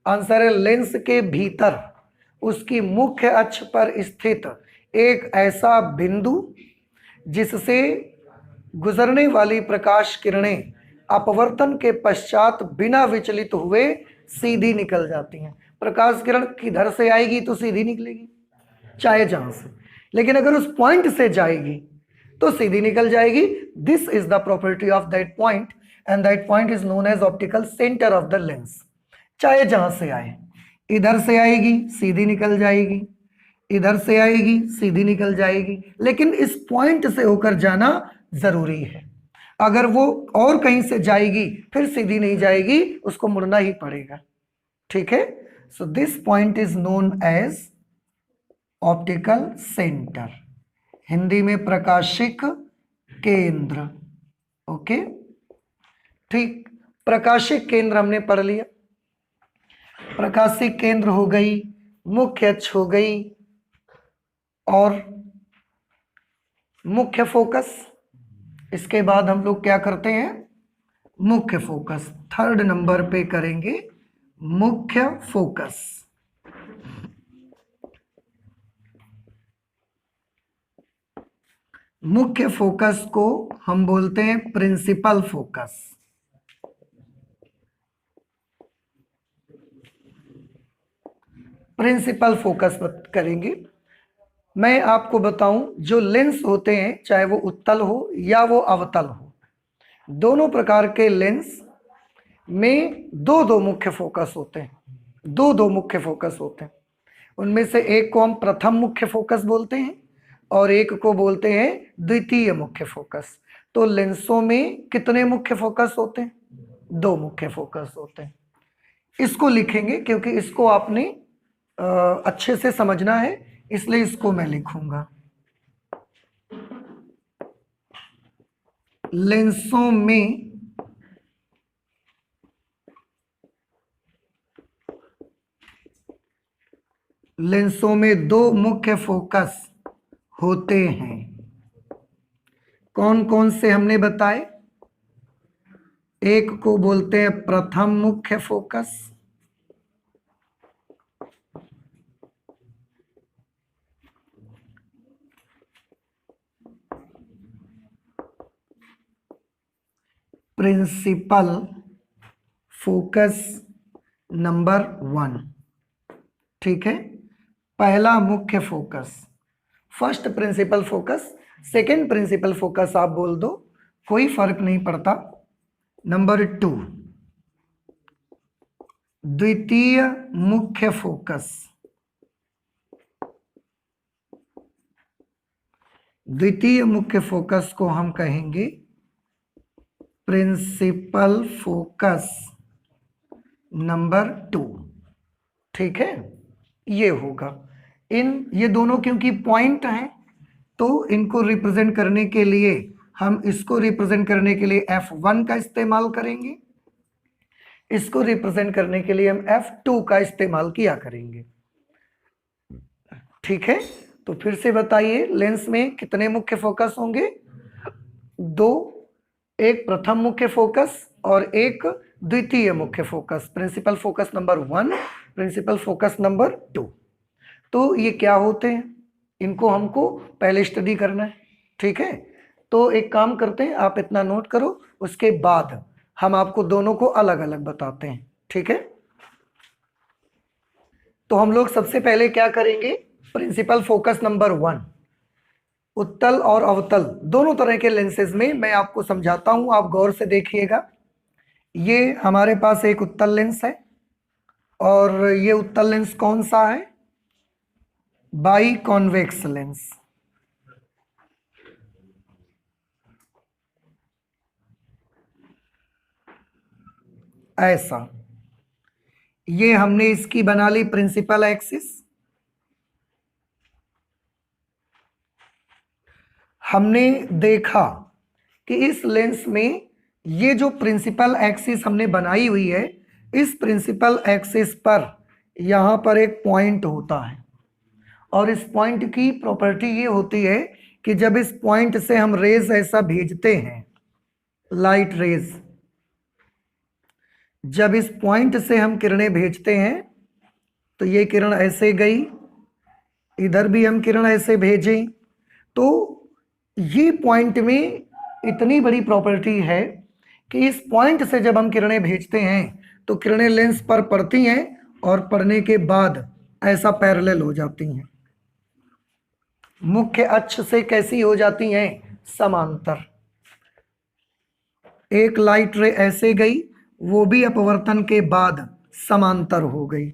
आंसर है लेंस के भीतर उसकी मुख्य अक्ष पर स्थित एक ऐसा बिंदु जिससे गुजरने वाली प्रकाश किरणें अपवर्तन के पश्चात बिना विचलित हुए सीधी निकल जाती हैं। प्रकाश किरण किधर से आएगी तो सीधी निकलेगी, चाहे जहां से, लेकिन अगर उस पॉइंट से जाएगी तो सीधी निकल जाएगी। This is the property of that point and that point is known as optical centre of the lens. चाहे जहां से आए, इधर से आएगी सीधी निकल जाएगी, इधर से आएगी सीधी निकल जाएगी, लेकिन इस पॉइंट से होकर जाना जरूरी है। अगर वो और कहीं से जाएगी फिर सीधी नहीं जाएगी, उसको मुड़ना ही पड़ेगा। ठीक है, so this point is known as optical centre, Hindi में प्रकाशिक केंद्र। ओके, ठीक, प्रकाशिक केंद्र हमने पढ़ लिया। प्रकाशिक केंद्र हो गई, मुख्य अक्ष हो गई, और मुख्य फोकस। इसके बाद हम लोग क्या करते हैं, मुख्य फोकस। थर्ड नंबर पे करेंगे मुख्य फोकस। मुख्य फोकस को हम बोलते हैं प्रिंसिपल फोकस। प्रिंसिपल फोकस करेंगे। मैं आपको बताऊं, जो लेंस होते हैं चाहे वो उत्तल हो या वो अवतल हो, दोनों प्रकार के लेंस में दो दो मुख्य फोकस होते हैं, दो दो मुख्य फोकस होते हैं। उनमें से एक को हम प्रथम मुख्य फोकस बोलते हैं और एक को बोलते हैं द्वितीय मुख्य फोकस। तो लेंसों में कितने मुख्य फोकस होते हैं? दो मुख्य फोकस होते हैं। इसको लिखेंगे क्योंकि इसको आपने अच्छे से समझना है, इसलिए इसको मैं लिखूंगा। लेंसों में दो मुख्य फोकस होते हैं। कौन कौन से हमने बताए? एक को बोलते हैं प्रथम मुख्य फोकस, प्रिंसिपल फोकस नंबर 1। ठीक है, पहला मुख्य focus, first principal focus, second principal focus आप बोल दो, कोई फर्क नहीं पड़ता। नंबर 2 द्वितीय मुख्य फोकस। द्वितीय मुख्य फोकस को हम कहेंगे प्रिंसिपल फोकस नंबर 2। ठीक है, ये होगा। ये दोनों क्योंकि पॉइंट हैं तो इनको रिप्रेजेंट करने के लिए हम इसको रिप्रेजेंट करने के लिए F1 का इस्तेमाल करेंगे, इसको रिप्रेजेंट करने के लिए हम F2 का इस्तेमाल किया करेंगे। ठीक है, तो फिर से बताइए, लेंस में कितने मुख्य फोकस होंगे? दो, एक प्रथम मुख्य फोकस और एक द्वितीय मुख्य focus, principal focus number 1, principal focus number 2। तो ये क्या होते हैं, इनको हमको पहले स्टडी करना है। ठीक है, तो एक काम करते हैं, आप इतना नोट करो, उसके बाद हम आपको दोनों को अलग अलग बताते हैं। ठीक है, तो हम लोग सबसे पहले क्या करेंगे, प्रिंसिपल फोकस नंबर 1, उत्तल और अवतल दोनों तरह के लेंसेज में मैं आपको समझाता हूं, आप गौर से देखिएगा। ये हमारे पास एक उत्तल लेंस है और ये उत्तल लेंस कौन सा है? By convex lens. ऐसा। ये हमने इसकी बना ली प्रिंसिपल एक्सिस। हमने देखा कि इस लेंस में ये जो प्रिंसिपल एक्सिस हमने बनाई हुई है, इस प्रिंसिपल एक्सिस पर यहाँ पर एक पॉइंट होता है, और इस पॉइंट की प्रॉपर्टी ये होती है कि जब इस पॉइंट से हम रेज ऐसा भेजते हैं, लाइट रेज, जब इस पॉइंट से हम किरणें भेजते हैं तो ये किरण ऐसे गई, इधर भी हम किरण ऐसे भेजें, तो ये पॉइंट में इतनी बड़ी प्रॉपर्टी है कि इस पॉइंट से जब हम किरणें भेजते हैं तो किरणें लेंस पर पड़ती हैं और पड़ने के बाद ऐसा पैरेलल हो जाती हैं। मुख्य अक्ष से कैसी हो जाती हैं? समांतर। एक लाइट रे ऐसे गई, वो भी अपवर्तन के बाद समांतर हो गई।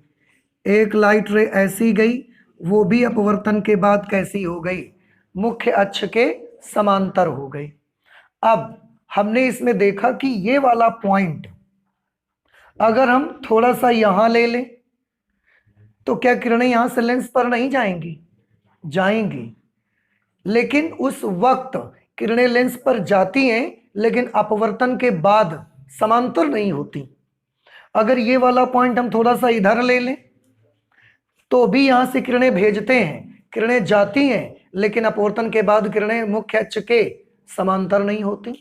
एक लाइट रे ऐसी गई, वो भी अपवर्तन के बाद कैसी हो गई? मुख्य अक्ष के समांतर हो गई। अब हमने इसमें देखा कि ये वाला पॉइंट अगर हम थोड़ा सा यहां ले लें तो क्या किरणें यहां से लेंस पर नहीं जाएंगी? जाएंगी, लेकिन उस वक्त किरणें लेंस पर जाती हैं लेकिन अपवर्तन के बाद समांतर नहीं होती। अगर ये वाला पॉइंट हम थोड़ा सा इधर ले लें तो भी यहां से किरणें भेजते हैं, किरणें जाती हैं, लेकिन अपवर्तन के बाद किरणें मुख्य अक्ष के समांतर नहीं होती।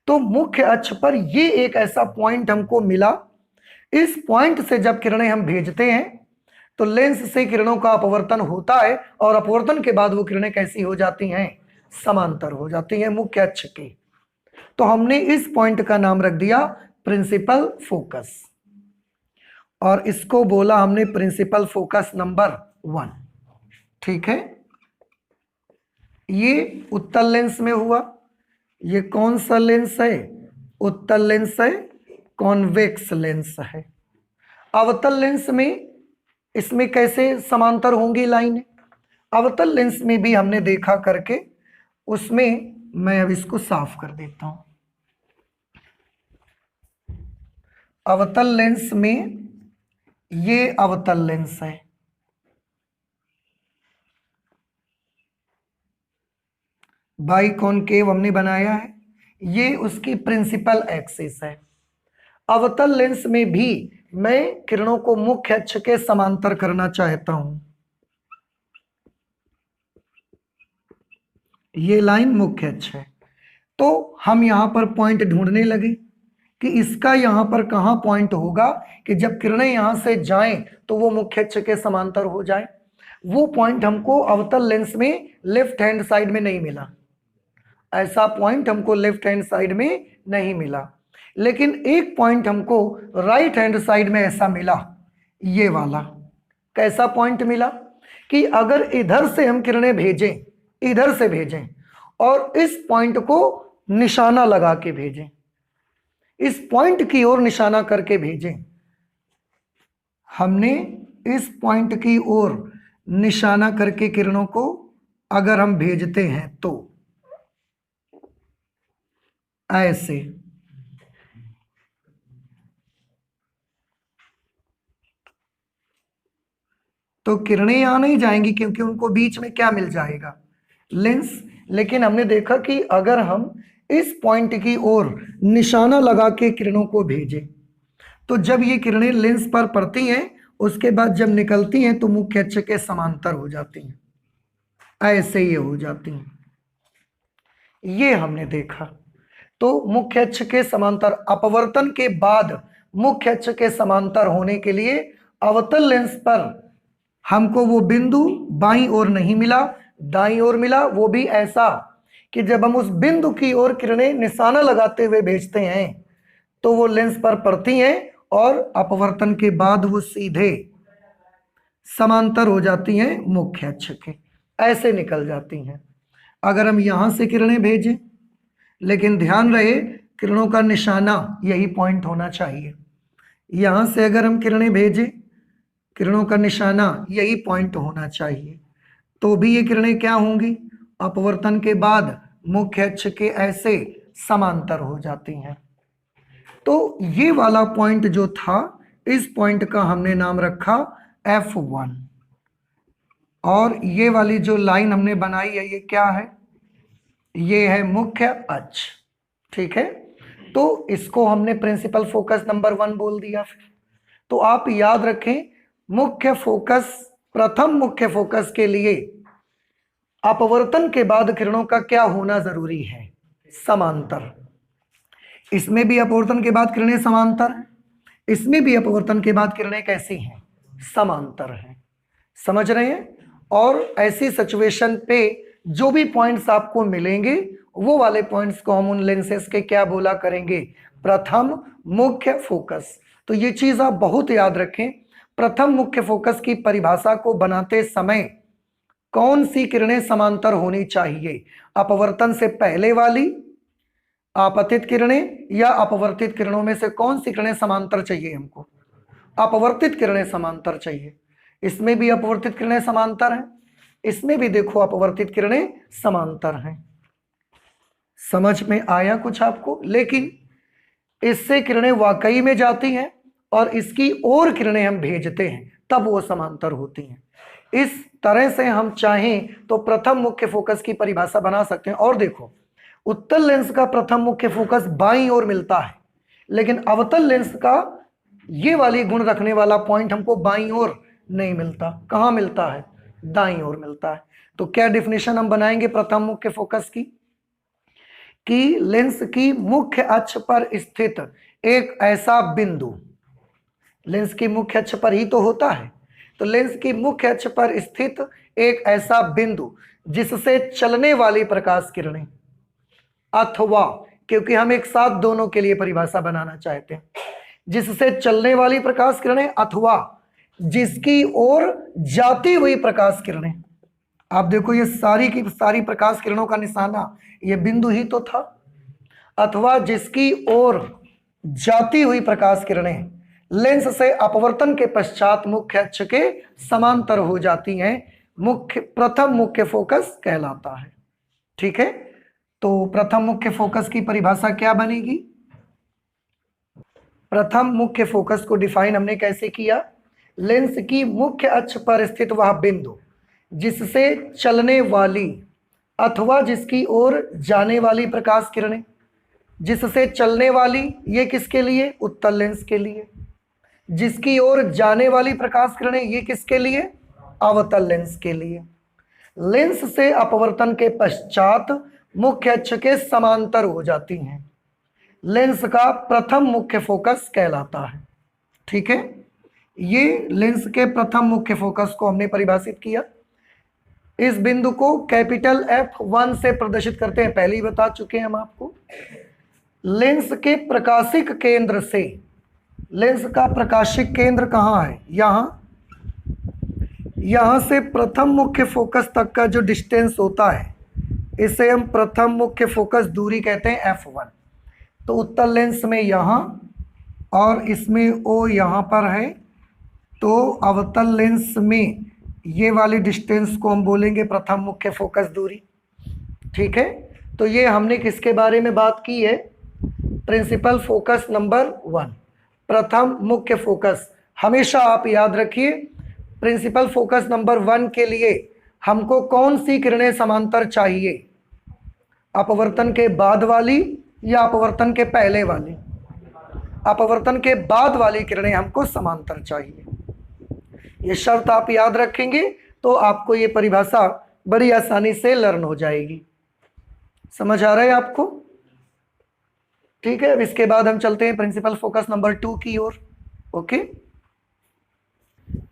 तो मुख्य अक्ष पर ये एक ऐसा पॉइंट हमको मिला, इस पॉइंट से जब किरणें हम भेजते हैं तो लेंस से किरणों का अपवर्तन होता है और अपवर्तन के बाद वो किरणें कैसी हो जाती हैं? समांतर हो जाती हैं मुख्य अक्ष के। तो हमने इस पॉइंट का नाम रख दिया प्रिंसिपल फोकस, और इसको बोला हमने प्रिंसिपल फोकस नंबर 1। ठीक है, ये उत्तल लेंस में हुआ। ये कौन सा लेंस है? उत्तल लेंस है, कॉन्वेक्स लेंस है। अवतल लेंस में इसमें कैसे समांतर होंगी लाइनें? अवतल लेंस में भी हमने देखा करके, उसमें मैं अब इसको साफ कर देता हूं। अवतल लेंस में ये अवतल लेंस है, बाइकॉनकेव हमने बनाया है, ये उसकी प्रिंसिपल एक्सिस है। अवतल लेंस में भी मैं किरणों को मुख्य अक्ष के समांतर करना चाहता हूं। ये लाइन मुख्य अक्ष है, तो हम यहां पर पॉइंट ढूंढने लगे कि इसका यहां पर कहां पॉइंट होगा कि जब किरणें यहां से जाएं तो वो मुख्य अक्ष के समांतर हो जाए। वो पॉइंट हमको अवतल लेंस में लेफ्ट हैंड साइड में नहीं मिला, ऐसा पॉइंट हमको लेफ्ट हैंड साइड में नहीं मिला, लेकिन एक पॉइंट हमको राइट हैंड साइड में ऐसा मिला, ये वाला। कैसा पॉइंट मिला कि अगर इधर से हम किरणें भेजें, इधर से भेजें और इस पॉइंट को निशाना लगा के भेजें, इस पॉइंट की ओर निशाना करके भेजें, हमने इस पॉइंट की ओर निशाना करके किरणों को अगर हम भेजते हैं तो ऐसे, तो किरणें यहां नहीं जाएंगी क्योंकि उनको बीच में क्या मिल जाएगा? लेंस। लेकिन हमने देखा कि अगर हम इस पॉइंट की ओर निशाना लगा के किरणों को भेजें तो जब ये किरणें लेंस पर पड़ती हैं उसके बाद जब निकलती हैं तो मुख्य अक्ष के समांतर हो जाती हैं, ऐसे ये हो जाती हैं। ये हमने देखा। तो मुख्य अक्ष के समांतर, अपवर्तन के बाद मुख्य अक्ष के समांतर होने के लिए अवतल लेंस पर हमको वो बिंदु बाईं ओर नहीं मिला, दाईं ओर मिला। वो भी ऐसा कि जब हम उस बिंदु की ओर किरणें निशाना लगाते हुए भेजते हैं तो वो लेंस पर पड़ती हैं और अपवर्तन के बाद वो सीधे समांतर हो जाती हैं मुख्य अक्ष के, ऐसे निकल जाती हैं। अगर हम यहां से किरणें भेजें, लेकिन ध्यान रहे किरणों का निशाना यही पॉइंट होना चाहिए। यहां से अगर हम किरणें भेजें, किरणों का निशाना यही पॉइंट होना चाहिए, तो भी ये किरणें क्या होंगी? अपवर्तन के बाद मुख्य अक्ष के ऐसे समांतर हो जाती हैं। तो ये वाला पॉइंट जो था, इस पॉइंट का हमने नाम रखा F1, और ये वाली जो लाइन हमने बनाई है ये क्या है, ये है मुख्य अक्ष। ठीक है, तो इसको हमने प्रिंसिपल फोकस नंबर 1 बोल दिया। फिर तो आप याद रखें, मुख्य फोकस, प्रथम मुख्य फोकस के लिए अपवर्तन के बाद किरणों का क्या होना जरूरी है, समांतर। इसमें भी अपवर्तन के बाद किरणें समांतर हैं, इसमें भी अपवर्तन के बाद किरणें कैसी हैं, समांतर हैं। समझ रहे हैं? और ऐसी सिचुएशन पे जो भी पॉइंट्स आपको मिलेंगे वो वाले पॉइंट्स को हम उन लेंसेज के क्या बोला करेंगे, प्रथम मुख्य फोकस। तो ये चीज आप बहुत याद रखें, प्रथम मुख्य फोकस की परिभाषा को बनाते समय कौन सी किरणें समांतर होनी चाहिए, अपवर्तन से पहले वाली, आपतित किरणें, या अपवर्तित किरणों में से कौन सी किरणें समांतर चाहिए हमको, अपवर्तित किरणें समांतर चाहिए। इसमें भी अपवर्तित किरणें समांतर हैं, इसमें भी देखो अपवर्तित किरणें समांतर हैं। समझ में आया कुछ आपको? लेकिन इससे किरणें वाकई में जाती हैं और इसकी और किरणें हम भेजते हैं, तब वो समांतर होती हैं। इस तरह से हम चाहें तो प्रथम मुख्य फोकस की परिभाषा बना सकते हैं। और देखो, उत्तल लेंस का प्रथम मुख्य फोकस बाईं ओर मिलता है, लेकिन अवतल लेंस का ये वाली गुण रखने वाला पॉइंट हमको बाईं ओर नहीं मिलता। कहाँ मिलता है? दाईं ओर मिलता है। तो क्या डेफिनेशन हम बनाएंगे प्रथम मुख्य फोकस की, कि लेंस की मुख्य अक्ष पर स्थित एक ऐसा बिंदु, लेंस की मुख्य अक्ष पर ही तो होता है, तो लेंस की मुख्य अक्ष पर स्थित एक ऐसा बिंदु जिससे चलने वाली प्रकाश किरणें, अथवा, क्योंकि हम एक साथ दोनों के लिए परिभाषा बनाना चाहते हैं, जिससे चलने वाली प्रकाश किरणें अथवा जिसकी ओर जाती हुई प्रकाश किरणें। आप देखो ये सारी की सारी प्रकाश किरणों का निशाना ये बिंदु ही तो था। अथवा जिसकी ओर जाती हुई प्रकाश किरणें लेंस से अपवर्तन के पश्चात मुख्य अक्ष के समांतर हो जाती हैं, प्रथम मुख्य फोकस कहलाता है। ठीक है, तो प्रथम मुख्य फोकस की परिभाषा क्या बनेगी? प्रथम मुख्य फोकस को डिफाइन हमने कैसे किया? लेंस की मुख्य अक्ष पर स्थित वह बिंदु जिससे चलने वाली अथवा जिसकी ओर जाने वाली प्रकाश किरणें, जिससे चलने वाली ये किसके लिए? उत्तल लेंस के लिए। जिसकी ओर जाने वाली प्रकाश किरणें ये किसके लिए? अवतल लेंस के लिए। लेंस से अपवर्तन के पश्चात मुख्य अक्ष के समांतर हो जाती हैं, लेंस का प्रथम मुख्य फोकस कहलाता है। ठीक है, ये लेंस के प्रथम मुख्य फोकस को हमने परिभाषित किया। इस बिंदु को कैपिटल F1 से प्रदर्शित करते हैं, पहले ही बता चुके हैं हम आपको। लेंस के प्रकाशिक केंद्र से, लेंस का प्रकाशिक केंद्र कहाँ है? यहाँ से प्रथम मुख्य फोकस तक का जो डिस्टेंस होता है इसे हम प्रथम मुख्य फोकस दूरी कहते हैं, F1। तो उत्तल लेंस में यहाँ और इसमें O यहाँ पर है, तो अवतल लेंस में ये वाली डिस्टेंस को हम बोलेंगे प्रथम मुख्य फोकस दूरी। ठीक है, तो ये हमने किसके बारे में बात की है? प्रिंसिपल फोकस नंबर 1, प्रथम मुख्य फोकस। हमेशा आप याद रखिए, प्रिंसिपल फोकस नंबर 1 के लिए हमको कौन सी किरणें समांतर चाहिए? अपवर्तन के बाद वाली या अपवर्तन के पहले वाली? अपवर्तन के बाद वाली किरणें हमको समांतर चाहिए। ये शर्त आप याद रखेंगे तो आपको ये परिभाषा बड़ी आसानी से लर्न हो जाएगी। समझ आ रहा है आपको? ठीक है, अब इसके बाद हम चलते हैं प्रिंसिपल फोकस नंबर 2 की ओर। ओके,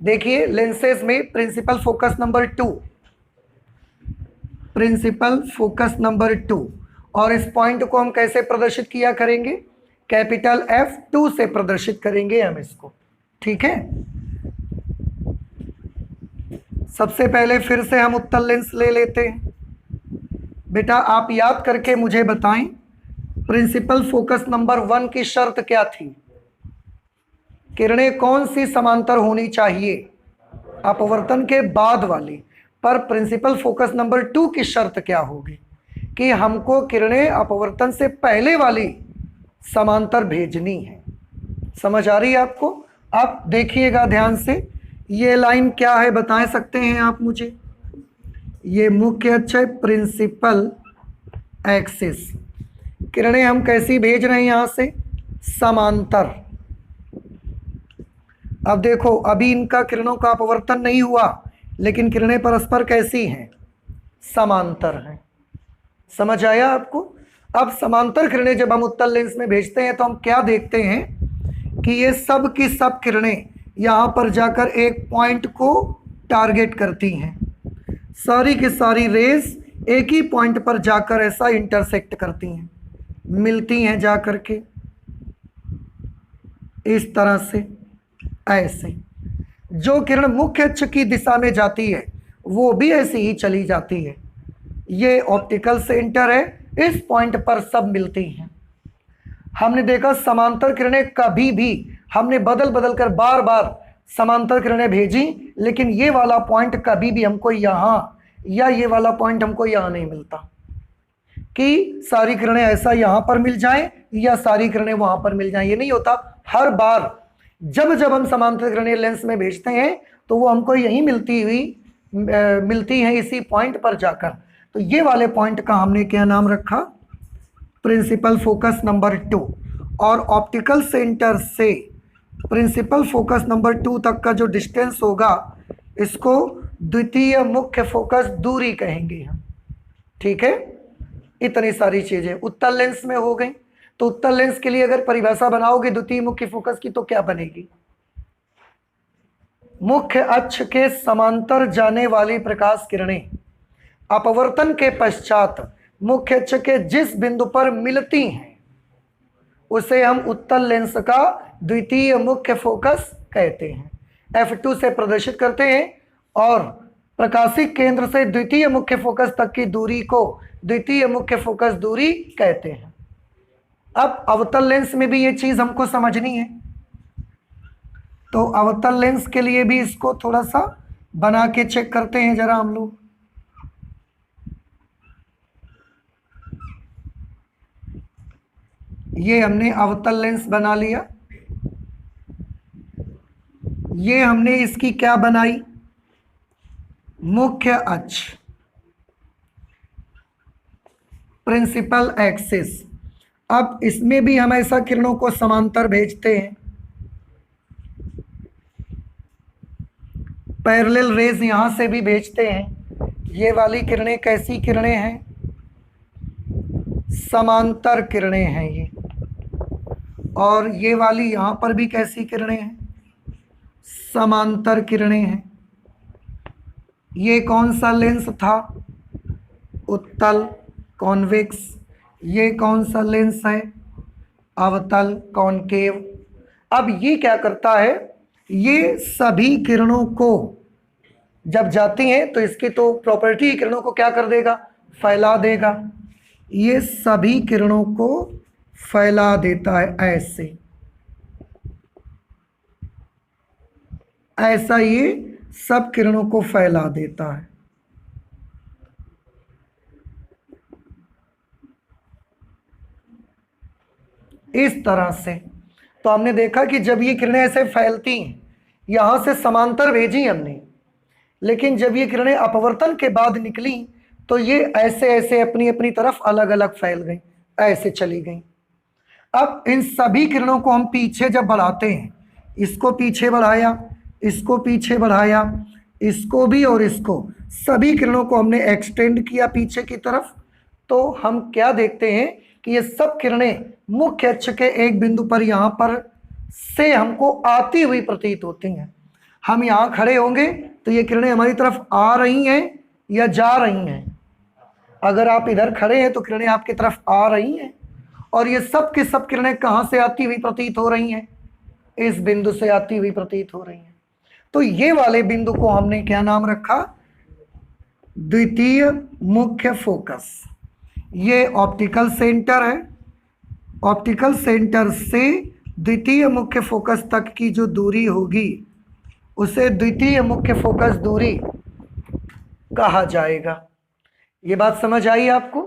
देखिए लेंसेज में principal focus number 2, principal focus number 2, और इस पॉइंट को हम कैसे प्रदर्शित किया करेंगे? कैपिटल F2 से प्रदर्शित करेंगे हम इसको। ठीक है, सबसे पहले फिर से हम उत्तल लेंस ले लेते हैं। बेटा आप याद करके मुझे बताएं, प्रिंसिपल फोकस नंबर 1 की शर्त क्या थी? किरणें कौन सी समांतर होनी चाहिए? अपवर्तन के बाद वाली। पर प्रिंसिपल फोकस नंबर 2 की शर्त क्या होगी? कि हमको किरणें अपवर्तन से पहले वाली समांतर भेजनी है। समझ आ रही है आपको? आप देखिएगा ध्यान से, ये लाइन क्या है बता सकते हैं आप मुझे? ये मुख्य अक्ष है, प्रिंसिपल एक्सिस। किरणें हम कैसी भेज रहे हैं यहां से? समांतर। अब देखो, अभी इनका किरणों का अपवर्तन नहीं हुआ, लेकिन किरणें परस्पर कैसी हैं? समांतर हैं। समझ आया आपको? अब समांतर किरणें जब हम उत्तल लेंस में भेजते हैं तो हम क्या देखते हैं कि ये सब की सब किरणें यहां पर जाकर एक पॉइंट को टारगेट करती हैं। सारी की सारी रेस एक ही पॉइंट पर जाकर ऐसा इंटरसेक्ट करती हैं, मिलती हैं जाकर के इस तरह से, ऐसे। जो किरण मुख्य अक्ष की दिशा में जाती है वो भी ऐसे ही चली जाती है। ये ऑप्टिकल सेंटर है, इस पॉइंट पर सब मिलती हैं। हमने देखा समांतर किरणें कभी भी हमने बदल बदल कर बार बार समांतर किरणें भेजी, लेकिन ये वाला पॉइंट कभी भी हमको यहाँ या ये वाला पॉइंट हमको यहाँ नहीं मिलता कि सारी किरणें ऐसा यहाँ पर मिल जाएं या सारी किरणें वहाँ पर मिल जाएं। ये नहीं होता। हर बार जब जब हम समांतर किरणें लेंस में भेजते हैं तो वो हमको यहीं मिलती हैं इसी पॉइंट पर जाकर। तो ये वाले पॉइंट का हमने क्या नाम रखा? Principal focus number 2। और ऑप्टिकल सेंटर से प्रिंसिपल फोकस नंबर 2 तक का जो डिस्टेंस होगा इसको द्वितीय मुख्य फोकस दूरी कहेंगे हम। ठीक है, इतनी सारी चीजें उत्तल लेंस में हो गई। तो उत्तल लेंस के लिए अगर परिभाषा बनाओगे द्वितीय मुख्य फोकस की तो क्या बनेगी? मुख्य अक्ष के समांतर जाने वाली प्रकाश किरणें अपवर्तन के पश्चात मुख्य अक्ष के जिस बिंदु पर मिलती हैं उसे हम उत्तल लेंस का द्वितीय मुख्य फोकस कहते हैं। F2 से प्रदर्शित करते हैं और प्रकाशिक केंद्र से द्वितीय मुख्य फोकस तक की दूरी को द्वितीय मुख्य फोकस दूरी कहते हैं। अब अवतल लेंस में भी ये चीज हमको समझनी है, तो अवतल लेंस के लिए भी इसको थोड़ा सा बना के चेक करते हैं जरा हम लोग। ये हमने अवतल लेंस बना लिया। ये हमने इसकी क्या बनाई? मुख्य अक्ष, प्रिंसिपल एक्सिस। अब इसमें भी हम ऐसा किरणों को समांतर भेजते हैं। पैरेलल रेज यहां से भी भेजते हैं। ये वाली किरणें कैसी किरणें हैं? समांतर किरणें हैं ये। और ये वाली यहां पर भी कैसी किरणें हैं? समांतर किरणें हैं। ये कौन सा लेंस था? उत्तल, कॉन्वेक्स। ये कौन सा लेंस है? अवतल, कॉनकेव। अब ये क्या करता है? ये सभी किरणों को जब जाती हैं तो इसकी तो प्रॉपर्टी किरणों को क्या कर देगा? फैला देगा। ये सभी किरणों को फैला देता है ऐसे, ऐसा ये सब किरणों को फैला देता है। इस तरह से। तो हमने देखा कि जब ये किरणें ऐसे फैलती हैं, यहां से समांतर भेजी हमने, लेकिन जब ये किरणें अपवर्तन के बाद निकली तो ये ऐसे ऐसे अपनी अपनी तरफ अलग अलग फैल गई, ऐसे चली गई। अब इन सभी किरणों को हम पीछे जब बढ़ाते हैं, इसको पीछे बढ़ाया, इसको पीछे बढ़ाया, इसको भी और इसको, सभी किरणों को हमने एक्सटेंड किया पीछे की तरफ, तो हम क्या देखते हैं कि ये सब किरणें मुख्य अक्ष के एक बिंदु पर यहाँ पर से हमको आती हुई प्रतीत होती हैं। हम यहाँ खड़े होंगे तो ये किरणें हमारी तरफ आ रही हैं या जा रही हैं? अगर आप इधर खड़े हैं तो किरणें आपकी तरफ आ रही हैं। और ये सब की सब किरणें कहाँ से आती हुई प्रतीत हो रही हैं? इस बिंदु से आती हुई प्रतीत हो रही हैं। तो ये वाले बिंदु को हमने क्या नाम रखा? द्वितीय मुख्य फोकस। ये ऑप्टिकल सेंटर है। ऑप्टिकल सेंटर से द्वितीय मुख्य फोकस तक की जो दूरी होगी उसे द्वितीय मुख्य फोकस दूरी कहा जाएगा। ये बात समझ आई आपको?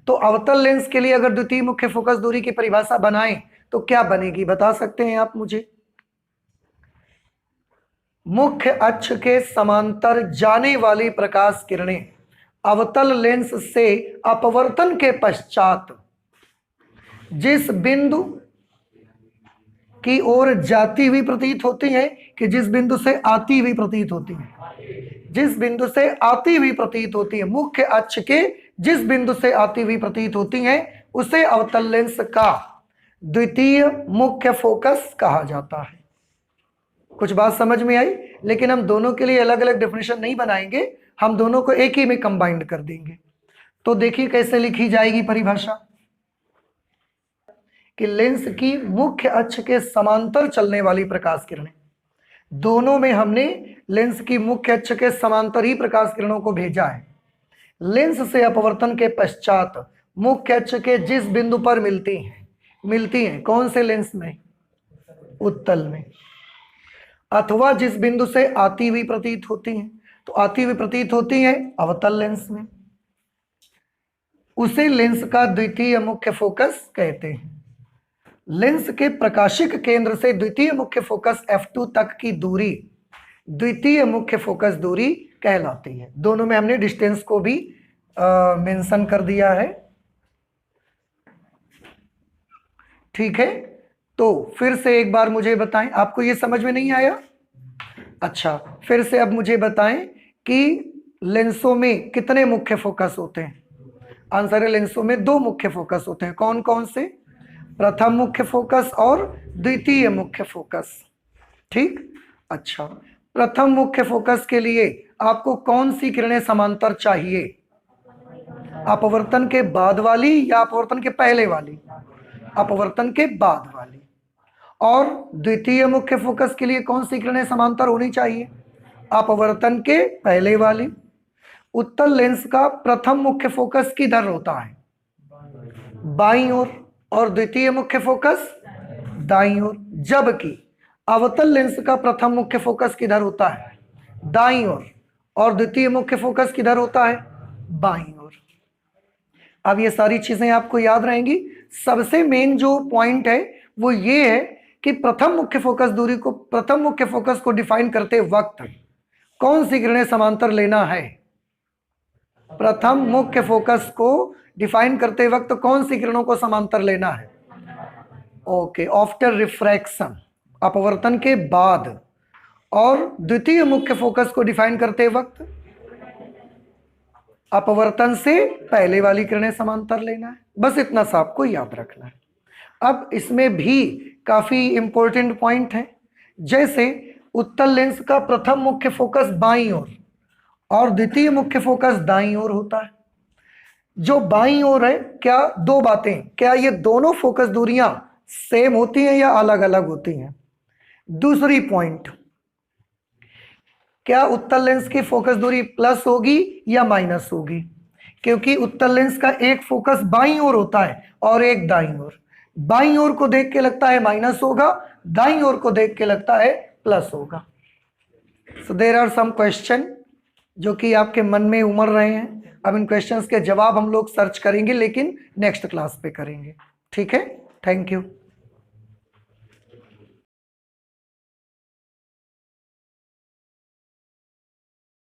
तो अवतल लेंस के लिए अगर द्वितीय मुख्य फोकस दूरी की परिभाषा बनाएं तो क्या बनेगी, बता सकते हैं आप मुझे? मुख्य अक्ष के समांतर जाने वाली प्रकाश किरणें अवतल लेंस से अपवर्तन के पश्चात जिस बिंदु की ओर जाती हुई प्रतीत होती है कि जिस बिंदु से आती हुई प्रतीत होती है, जिस बिंदु से आती हुई प्रतीत होती है, मुख्य अक्ष के जिस बिंदु से आती हुई प्रतीत होती है उसे अवतल लेंस का द्वितीय मुख्य फोकस कहा जाता है। कुछ बात समझ में आई? लेकिन हम दोनों के लिए अलग अलग डेफिनेशन नहीं बनाएंगे, हम दोनों को एक ही में कंबाइंड कर देंगे। तो देखिए कैसे लिखी जाएगी परिभाषा कि लेंस की मुख्य अक्ष के समांतर चलने वाली प्रकाश किरणें, दोनों में हमने लेंस की मुख्य अक्ष के समांतर ही प्रकाश किरणों को भेजा है। लेंस से अपवर्तन के पश्चात मुख्य अक्ष के जिस बिंदु पर मिलती हैं कौन से लेंस में? उत्तल में। अथवा जिस बिंदु से आती हुई प्रतीत होती हैं, तो आती हुई प्रतीत होती है अवतल लेंस में, उसे लेंस का द्वितीय मुख्य फोकस कहते हैं। लेंस के प्रकाशिक केंद्र से द्वितीय मुख्य फोकस F2 तक की दूरी द्वितीय मुख्य फोकस दूरी कहलाती है। दोनों में हमने डिस्टेंस को भी मेंशन कर दिया है, ठीक है। तो फिर से एक बार मुझे बताएं, आपको ये समझ में नहीं आया? अच्छा, फिर से अब मुझे बताएं कि लेंसों में कितने मुख्य फोकस होते हैं? आंसर है लेंसों में 2 मुख्य फोकस होते हैं। कौन कौन से? प्रथम मुख्य फोकस और द्वितीय मुख्य फोकस, ठीक। अच्छा, प्रथम मुख्य फोकस के लिए आपको कौन सी किरणें समांतर चाहिए? अपवर्तन के बाद वाली या अपवर्तन के पहले वाली? अपवर्तन के बाद वाली। और द्वितीय मुख्य फोकस के लिए कौन सी किरणें समांतर होनी चाहिए? अपवर्तन के पहले वाली। उत्तल लेंस का प्रथम मुख्य फोकस किधर होता है? बाईं ओर। और द्वितीय मुख्य फोकस दाईं ओर। जबकि अवतल लेंस का प्रथम मुख्य फोकस किधर होता है? दाईं ओर। और द्वितीय मुख्य फोकस किधर होता है? बाईं ओर। अब ये सारी चीजें आपको याद रहेंगी। सबसे मेन जो पॉइंट है वो ये है कि प्रथम मुख्य फोकस को डिफाइन करते वक्त कौन सी किरणें समांतर लेना है? प्रथम मुख्य फोकस को डिफाइन करते वक्त कौन सी किरणों को समांतर लेना है? ओके, आफ्टर रिफ्रैक्शन, अपवर्तन के बाद। और द्वितीय मुख्य फोकस को डिफाइन करते वक्त अपवर्तन से पहले वाली किरणें समांतर लेना है। बस इतना सा आपको याद रखना है। अब इसमें भी काफी इंपॉर्टेंट पॉइंट है, जैसे उत्तल लेंस का प्रथम मुख्य फोकस बाईं ओर और द्वितीय मुख्य फोकस दाईं ओर होता है। जो बाईं ओर है, क्या 2 बातें, क्या ये दोनों फोकस दूरियां सेम होती हैं या अलग अलग होती हैं? दूसरी पॉइंट, क्या उत्तल लेंस की फोकस दूरी प्लस होगी या माइनस होगी? क्योंकि उत्तल लेंस का एक फोकस बाईं ओर होता है और एक दाईं ओर। बाईं ओर को देख के लगता है माइनस होगा, दाईं ओर को देख के लगता है प्लस होगा। So there are some question जो कि आपके मन में उमड़ रहे हैं। अब इन क्वेश्चंस के जवाब हम लोग सर्च करेंगे, लेकिन नेक्स्ट क्लास पे करेंगे, ठीक है। Thank you.